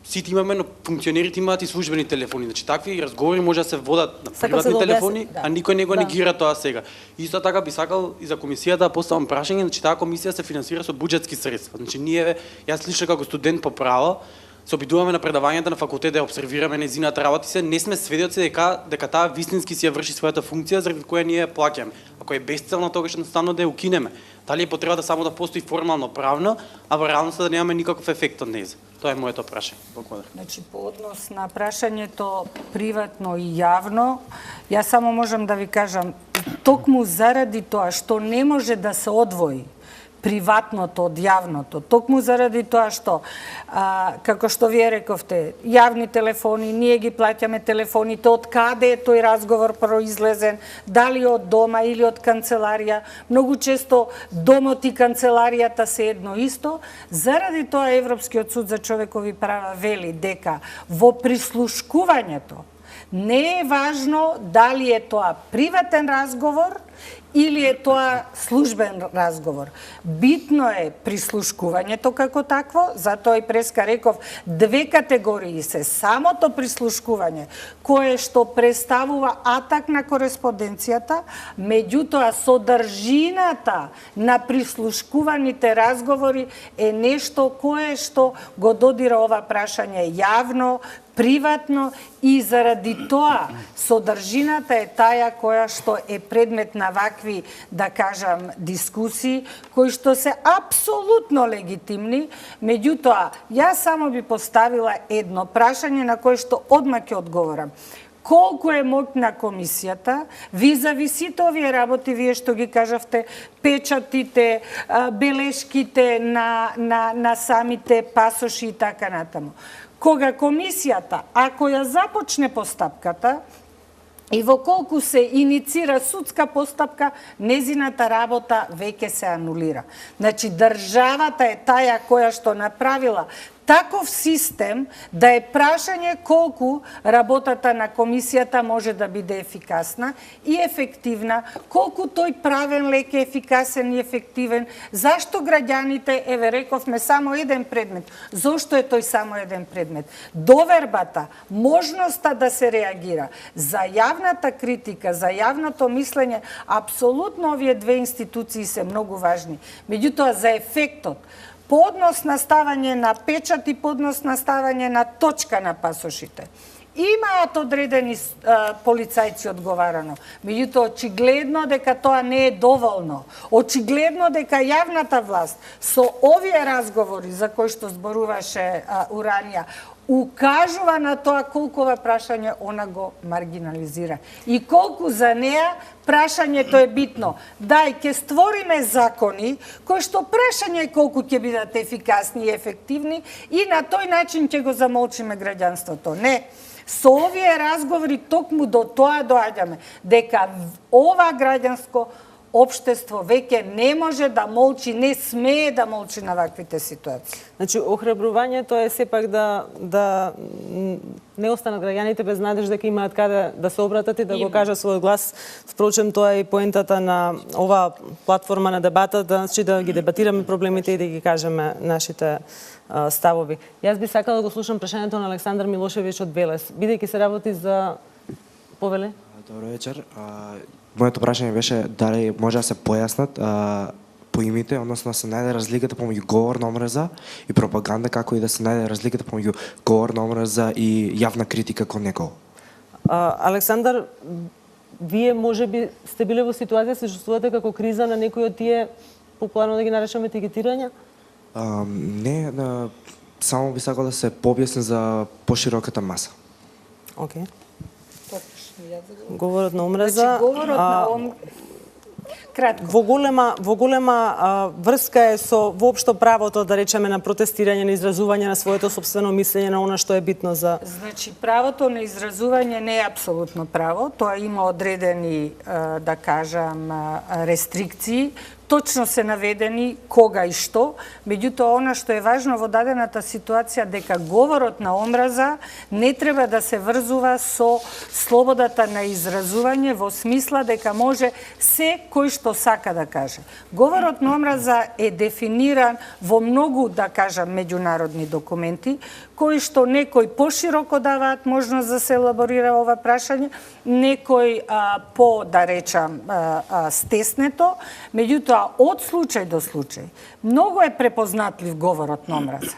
сите имаме, но функционерите имаат и службени телефони. Значи такви разговори може да се водат на приватни телефони, а никој не го негира тоа сега. Исто така би сакал и за комисијата да поставам прашање, значи таа комисија се финансира со буџетски средства. Значи ние, јас лично како студент по право, се обидуваме на предавањата на факултет да обсервираме нејзината работа и се не сме сведоци дека таа вистински си ја врши својата функција заради која ние ја плаќаме. Ако е бесцелна, тогаш едноставно да ја укинеме. Дали е потреба да само да постои формално правно, а во реалноста да немаме никаков ефект од неја. Тоа е моето прашање. Благодарам. Значи по однос на прашањето приватно и јавно, јас само можам да ви кажам токму заради тоа што не може да се одвои приватното од јавното, токму заради тоа што, како што вие рековте, јавни телефони, ние ги плаќаме телефоните, од каде е тој разговор произлезен, дали од дома или од канцеларија, многу често домот и канцеларијата се едно исто, заради тоа Европскиот суд за човекови права вели дека во прислушкувањето не е важно дали е тоа приватен разговор или е тоа службен разговор. Битно е прислушкувањето како такво, затоа и преска реков, две категории се. Самото прислушкување, кое што представува атак на кореспонденцијата, меѓутоа содржината на прислушкуваните разговори е нешто кое што го додира ова прашање јавно, приватно и заради тоа содржината е таа која што е предмет на вакви, да кажам, дискусии, кои што се апсолутно легитимни, меѓутоа, јас само би поставила едно прашање на кое што одма ќе одговорам. Колку е моќна комисијата, визави сите овие работи, вие што ги кажавте, печатите, белешките на самите пасоши и така натаму. Кога комисијата, ако ја започне постапката, и во колку се иницира судска постапка, незината работа веќе се анулира. Значи, државата е таа која што направила таков систем да е прашање колку работата на комисијата може да биде ефикасна и ефективна, колку тој правен лек е ефикасен и ефективен, зашто граѓаните, еве рековме, само еден предмет. Зошто е тој само еден предмет? Довербата, можноста да се реагира, за јавната критика, за јавното мислење, апсолутно овие две институции се многу важни. Меѓутоа, за ефектот, поднос на ставање на печат и поднос на ставање на точка на пасошите. Имаат одредени полицајци одговарано. Меѓутоа, очигледно дека тоа не е доволно. Очигледно дека јавната власт со овие разговори за кои што зборуваше Уранија, укажува на тоа колку ова прашање она го маргинализира. И колку за неа прашањето е битно. Дај, ќе створиме закони кои што прашање е колку ќе бидат ефикасни и ефективни и на тој начин ќе го замолчиме граѓанството. Не. Со овие разговори токму до тоа доаѓаме, дека ова граѓанско општество веќе не може да молчи, не смее да молчи на ваквите ситуации. Значи, охрабрувањето е сепак да не останат граѓаните без надеж дека имаат каде да се обратат и да го кажат својот глас. Впрочем, тоа е и поентата на оваа платформа на дебата, значи да ги дебатираме проблемите и да ги кажеме нашите ставови. Јас би сакала да го слушам прашањето на Александар Милошевиќ од Велес, бидејќи се работи за повеле. Добро вечер. Моето прашање беше дали може да се појаснат поимите, односно да се најде разликата помеѓу говор на омраза и пропаганда, како и да се најде разликата помеѓу говор на омраза и јавна критика кон некого. Александар, вие можеби сте биле во ситуација се чувствувате како криза на некои од тие, популарно да ги наречеме етикетирања? Не, само би сакал да се пообјасни за пошироката маса. Океј. Говорот на омраза. Значи, говорот на кратко. Во голема врска е со воопшто правото, да речеме, на протестирање, на изразување на своето сопствено мислење, на она што е битно за... Значи, правото на изразување не е апсолутно право. Тоа има одредени, да кажам, рестрикции. Точно се наведени кога и што, меѓутоа она што е важно во дадената ситуација дека говорот на омраза не треба да се врзува со слободата на изразување во смисла дека може се кој што сака да каже. Говорот на омраза е дефиниран во многу, да кажам, меѓународни документи, кои што некои пошироко даваат можност да се елаборира ова прашање, некои по, да речам, стеснето, меѓутоа од случај до случај многу е препознатлив говорот на омраза.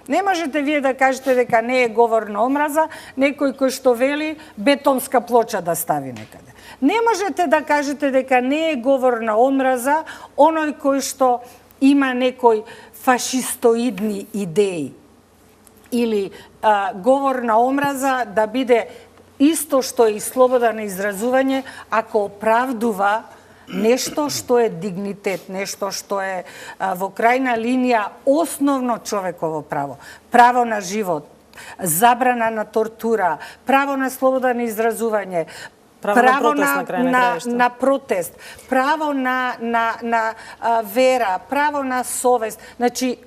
Не можете вие да кажете дека не е говор на омраза некој кој што вели бетонска плоча да стави некаде. Не можете да кажете дека не е говор на омраза оној кој што има некои фашистоидни идеи или говор на омраза да биде исто што и слобода на изразување ако оправдува нешто што е дигнитет, нешто што е во крајна линија основно човеково право. Право на живот, забрана на тортура, право на слобода на изразување, право на протест, право на вера, право на совест. Значи,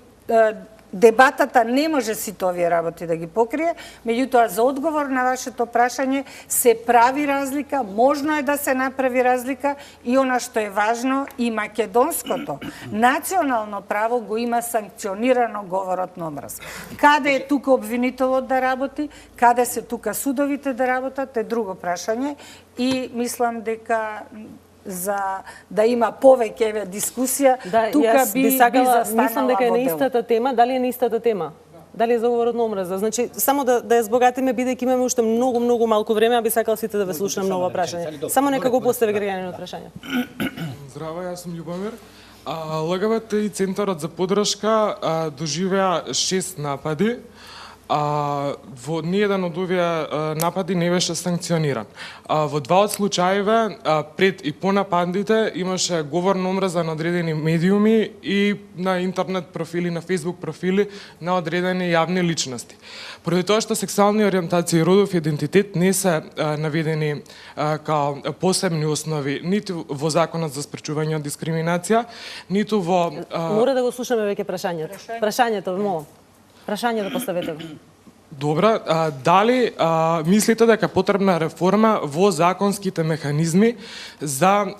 дебатата не може сите овие работи да ги покрие, меѓутоа за одговор на вашето прашање се прави разлика, можно е да се направи разлика и она што е важно, и македонското национално право го има санкционирано говорот на омраз. Каде е тука обвинителот да работи, каде се тука судовите да работат е друго прашање и мислам дека за да има повеќе дискусија, тука би застанала мислам дека е на моделот. истата тема, дали е на истата тема? Дали е за говорот на омраза? Значи, само да ја збогатиме, бидејќи имаме уште многу малку време, а би сакал сите да ве слушнам на ова прашање. Само нека го постави граѓанинот прашање. Здраво, јас сум Љубомир. ЛГБТ и Центарот за поддршка доживеа 6 напади. Во ниеден од овие напади не беше санкциониран. Во два од случаеве, пред и по нападите, имаше говор на омраза на одредени медиуми и на интернет профили, на Facebook профили на одредени јавни личности. Поради тоа што сексуални ориентации и родов идентитет не се наведени као посебни основи ниту во Законот за спречување од дискриминација, ниту во... Мора да го слушаме веќе прашањето. Прашањето, молам. Прашање да поставете. Добра, дали мислите дека е потребна реформа во законските механизми за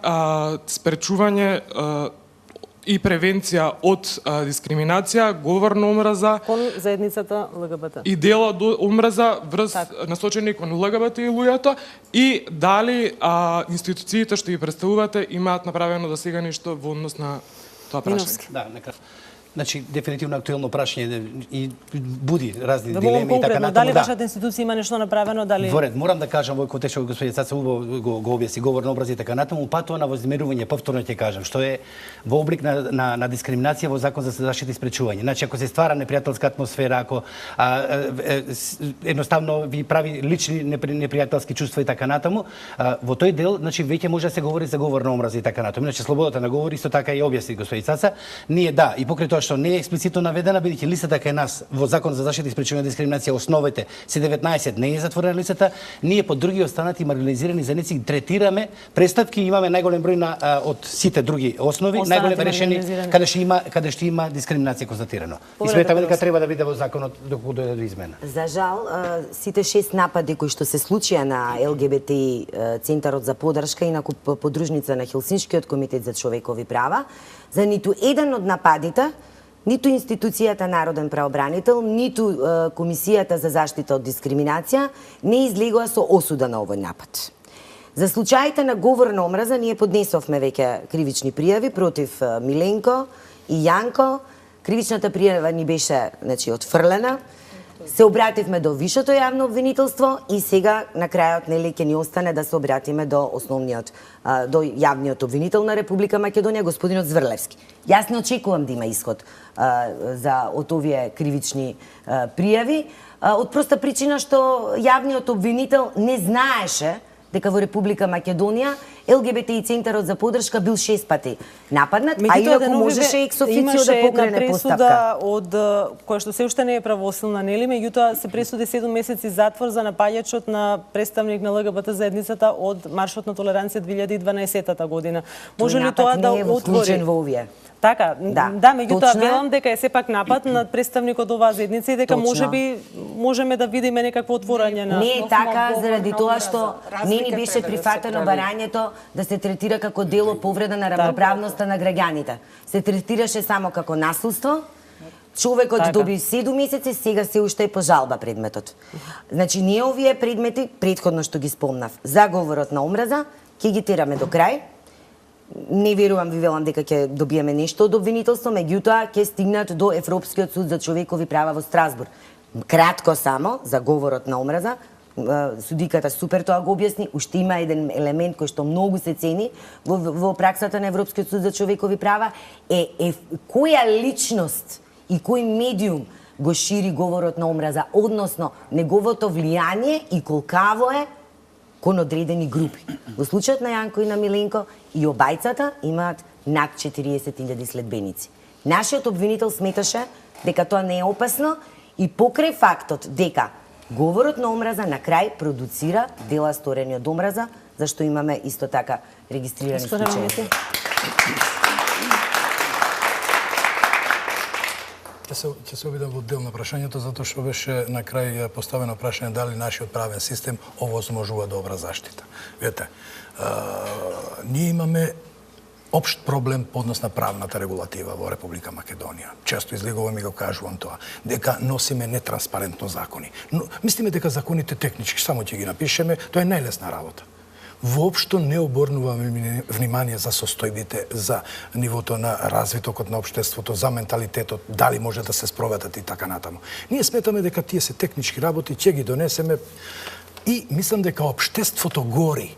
спречување и превенција од дискриминација, говор на омраза, кон заедницата ЛГБТ и дела до омраза насочени кон ЛГБТ и луѓето, и дали институциите што ги представувате имаат направено до сега нешто во однос на тоа прашање? Да, накратко. Значи, дефинитивно актуелно прашање и буди разни дилеми и така натаму. Дали вашата институција има нешто направено, дали... Во ред, морам да кажам во контекст што господин Цаца убаво го објасни, говор на омраза и така натаму, патува на вознемирување, повторно ќе кажам, што е во облик на дискриминација во Закон за заштита и спречување. Значи, ако се ствара непријателска атмосфера, ако едноставно ви прави лични непријателски чувства и така натаму, во тој дел, значи, веќе може да се говори за говор на омраза и така натаму. Иначе слободата на говор исто така и објасни господин Цаца. Ние да, и покрај тоа што не е експлицитно наведена, бидејќи листата кај нас во Закон за заштита и спречување дискриминација основите се 19, не е затворена листата, ние по други останати маргинализирани заедници третираме представки, имаме најголем број на од сите други основи, најголем решени каде што има дискриминација констатирано. И сметаме дека треба да биде во законот доколку дојде до измена. За жал, сите 6 напади кои што се случија на ЛГБТ Центарот за поддршка и на подружница на Хелсиншкиот комитет за човекови права, за ниту еден од нападите, ниту институцијата Народен правобранител, ниту Комисијата за заштита од дискриминација не излегува со осуда на овој напад. За случаите на говор на омраза ние поднесовме веќе кривични пријави против Миленко и Јанко. Кривичната пријава ни беше, значи, отфрлена. Се обративме до вишето јавно обвинителство и сега на крајот нели ќе ни остане да се обратиме до основниот до јавниот обвинител на Република Македонија, господинот Зврлевски. Јас не очекувам да има исход од овие кривични пријави, од проста причина што јавниот обвинител не знаеше дека во Република Македонија ЛГБТ и Центарот за поддршка бил 6 пати нападнат, а инаку можеше екс официо да покрене постапка. Од која што се уште не е правосилна, нели, меѓутоа се пресуди 7 месеци затвор за напаѓачот на представник на ЛГБТ заедницата од Маршот на толеранција 2012 година. Може ли тоа да отвори во овие? Така, да, меѓутоа велам дека е сепак напад над представникот оваа заедница и дека можеби можеме да видиме некакво отворање на... Не е така заради тоа што не ни беше прифатено барањето да се третира како дело повреда на равноправноста на граѓаните. Се третираше само како насилство. Човекот доби 7 месеци, сега се уште е по жалба предметот. Значи, ние овие предмети, претходно што ги спомнав, за говорот на омраза, ќе ги тераме до крај. Не верувам, ви велам дека ќе добиеме нешто од обвинителство, меѓутоа ќе стигнат до Европскиот суд за човекови права во Страсбург. Кратко само за говорот на омраза, судиката супер тоа го објасни, уште има еден елемент кој што многу се цени во праксата на Европскиот суд за човекови права е која личност и кој медиум го шири говорот на омраза, односно неговото влијание и колкаво е кон одредени групи. Во случајот на Јанко и на Миленко и обајцата имаат над 40.000 следбеници. Нашиот обвинител сметаше дека тоа не е опасно и покрај фактот дека говорот на омраза на крај продуцира дела сторени од омраза, зашто имаме исто така регистрирани случаи. Ќе се обидам во дел на прашањето, затоа што беше на крај поставено прашање дали нашиот правен систем овозможува добра заштита. Видете, ние имаме општ проблем по однос на правната регулатива во Република Македонија. Често излегувам и го кажувам тоа, дека носиме нетранспарентно закони. Но мислиме дека законите технички само ќе ги напишеме, тоа е најлесна работа. Воопшто не оборнуваме внимание за состојбите, за нивото на развитокот на општеството, за менталитетот, дали може да се спроведат и така натаму. Ние сметаме дека тие се технички работи, ќе ги донесеме и мислам дека општеството гори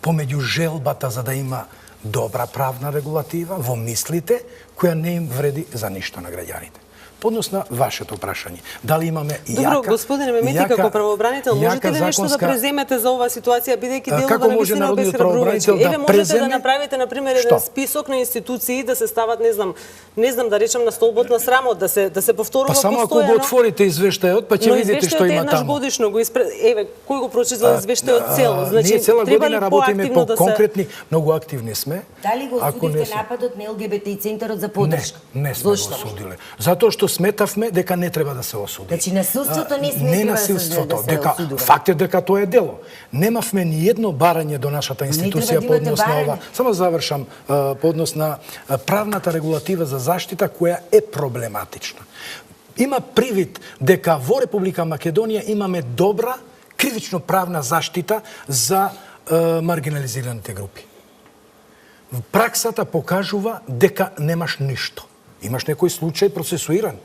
помеѓу желбата за да има добра правна регулатива во мислите, која не им вреди за ништо на граѓаните. Поднос на вашето прашање. Дали имаме јака... Добро, господине Мемети, како правобранител, можете ли нешто да преземете за оваа ситуација, бидејќи делува на вистина обесхрабрувачки? Еве, можете да направите, например, еден список на институции да се стават, не знам да речам на столбот на срамот, да се повторува постојано. Па само ако го отворите извештајот, па ќе видите што има таму. Но извештајот еднаш годишно го Еве, кој го прочита извештајот цело? Значи, ние цела треба година ли работиме поактивно по конкретни, многу активни сме. Дали го осудивте нападот на ЛГБТ центарот за поддршка? Не сме го осудиле. Затоа што сметавме дека не треба да се осуди. Значи насилството не сме не насилството, дека факт е дека тоа е дело. Немавме ни едно барање до нашата институција по однос на ова. Само завршам по однос на правната регулатива за заштита која е проблематична. Има привид дека во Република Македонија имаме добра кривично правна заштита за маргинализираните групи. Праксата покажува дека немаш ништо. Имаш некој случај процесуиран.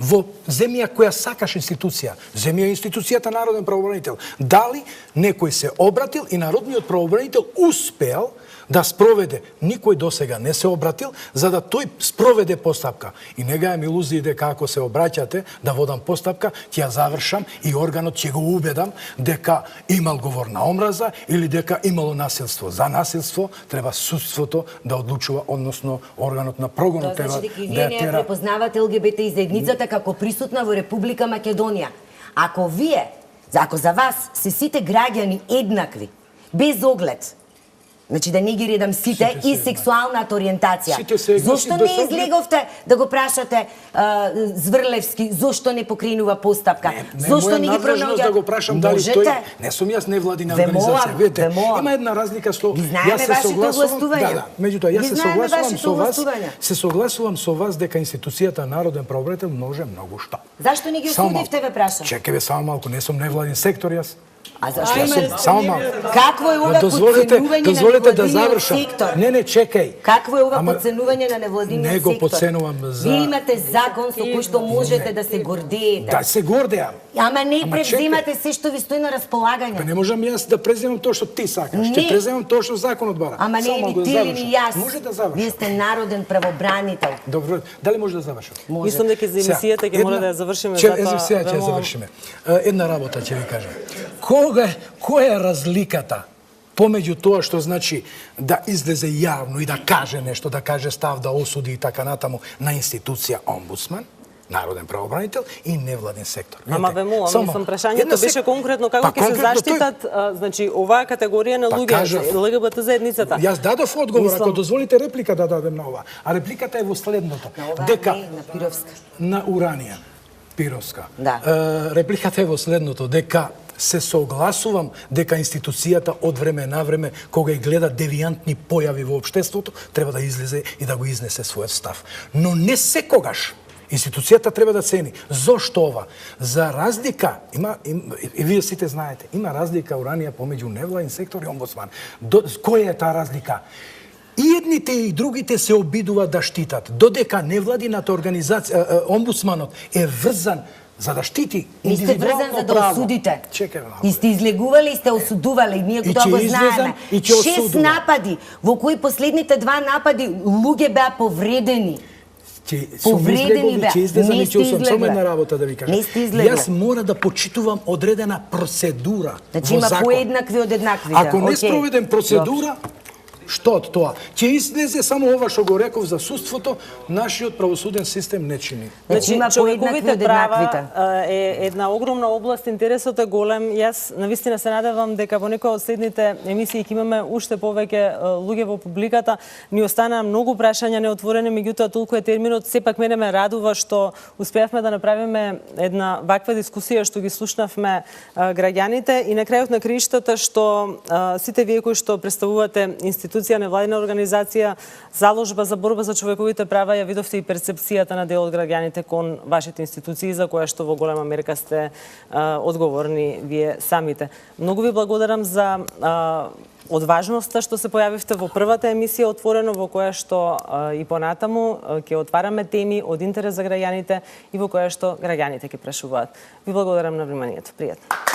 Во земја која сакаш институција, земја институцијата Народен правобранител, дали некој се обратил и Народниот правобранител успеал да спроведе, никој досега не се обратил, за да тој спроведе постапка. И не гајам илузии дека ако се обраќате да водам постапка, ќе ја завршам и органот ќе го убедам дека имал говор на омраза или дека имало насилство. За насилство треба судството да одлучува, односно органот на прогонот треба да ја тера. Не препознавате ЛГБТ и заедницата како присутна во Република Македонија. Ако за вас се сите граѓани еднакви, без оглед, значи да не ги редам сите и сексуалната ориентација. Зошто не излеговте да го прашате Зврлевски, зошто не покренува постапка? Зошто не ги пронаоѓа? Да го прашам дали тој не сум јас невладина организација. Видете, има една разлика што јас се согласувам. Меѓутоа јас се согласувам со вас дека институцијата Народен правобранител може многу што. Зашто не ги осудивте, ве прашам? Чекајте само малку, не сум невладин сектор јас. А зашто само малку. Какво е ова подценување на невладиниот сектор? Не, чекај. Какво е ова подценување на невладиниот сектор? Не го подценувам за... Вие имате закон со кој што можете да се гордеете. Да се гордеам. Ама не превземате се што ви стои на располагање. Не можам јас да преземам тоа што ти сакаш. Ќе преземам тоа што законот бара. Ама не ни ти ни јас. Може да завршам. Вие сте народен правобранител. Добро, дали може да завршам? Мислам дека за емисијата ќе мора да ја завршиме, затоа ќе ја завршиме. Една работа ќе ви кажам. Која е разликата помеѓу тоа што значи да излезе јавно и да каже нешто, да каже став, да осуди и така натаму на институција омбудсман, Народен правобранител и невладен сектор? Ама ве молам, мислам, прашањето беше конкретно како ќе се заштитат, значи, оваа категорија на луѓе, ЛГБТ заедницата. Јас дадов одговор, ако дозволите реплика да дадем на ова. А репликата е во следното. Дека на Пировска. На Уранија. Пировска. Да. Репликата е во следното, дека се согласувам дека институцијата од време на време, кога ја гледа девијантни појави во општеството, треба да излезе и да го изнесе својот став. Но не секогаш институцијата треба да цени. Зошто ова? За разлика, и вие сите знаете, има разлика Уранија помеѓу невладин сектор и омбудсман. Која е таа разлика? И едните и другите се обидуваат да штитат, додека невладината организација, омбудсманот е врзан за да штити индивидуално право. Врзан за да осудите. И сте излегували и сте осудували, ние тоа го знаеме. 6 напади, во кои последните 2 напади луѓе беа повредени. Повредени беа. Не сте излегли. Само една работа да ви кажам. Јас мора да почитувам одредена процедура. Значи има поеднакви од еднаквите. Ако не спроведем процедура, Што од тоа? Ќе излезе само ова што го реков за судството, нашиот правосуден систем не чини. Значи, има човековите поеднакви од права еднаквите. е една огромна област, интересот е голем. Јас навистина се надевам дека во некоја од следните емисии ќе имаме уште повеќе луѓе во публиката. Ни останаа многу прашања неотворени, меѓутоа толку е терминот. Сепак мене ме радува што успеавме да направиме една ваква дискусија што ги слушнавме граѓаните и на крајот на краиштата што сите вие кои што представувате институција, невладина организација, заложба за борба за човековите права, ја видовте и перцепцијата на дел од граѓаните кон вашите институции за која што во голема мерка сте одговорни вие самите. Многу ви благодарам за одважноста што се појавивте во првата емисија Отворено, во која што и понатаму ќе отвараме теми од интерес за граѓаните и во која што граѓаните ќе прашуваат. Ви благодарам на вниманието. Пријатно.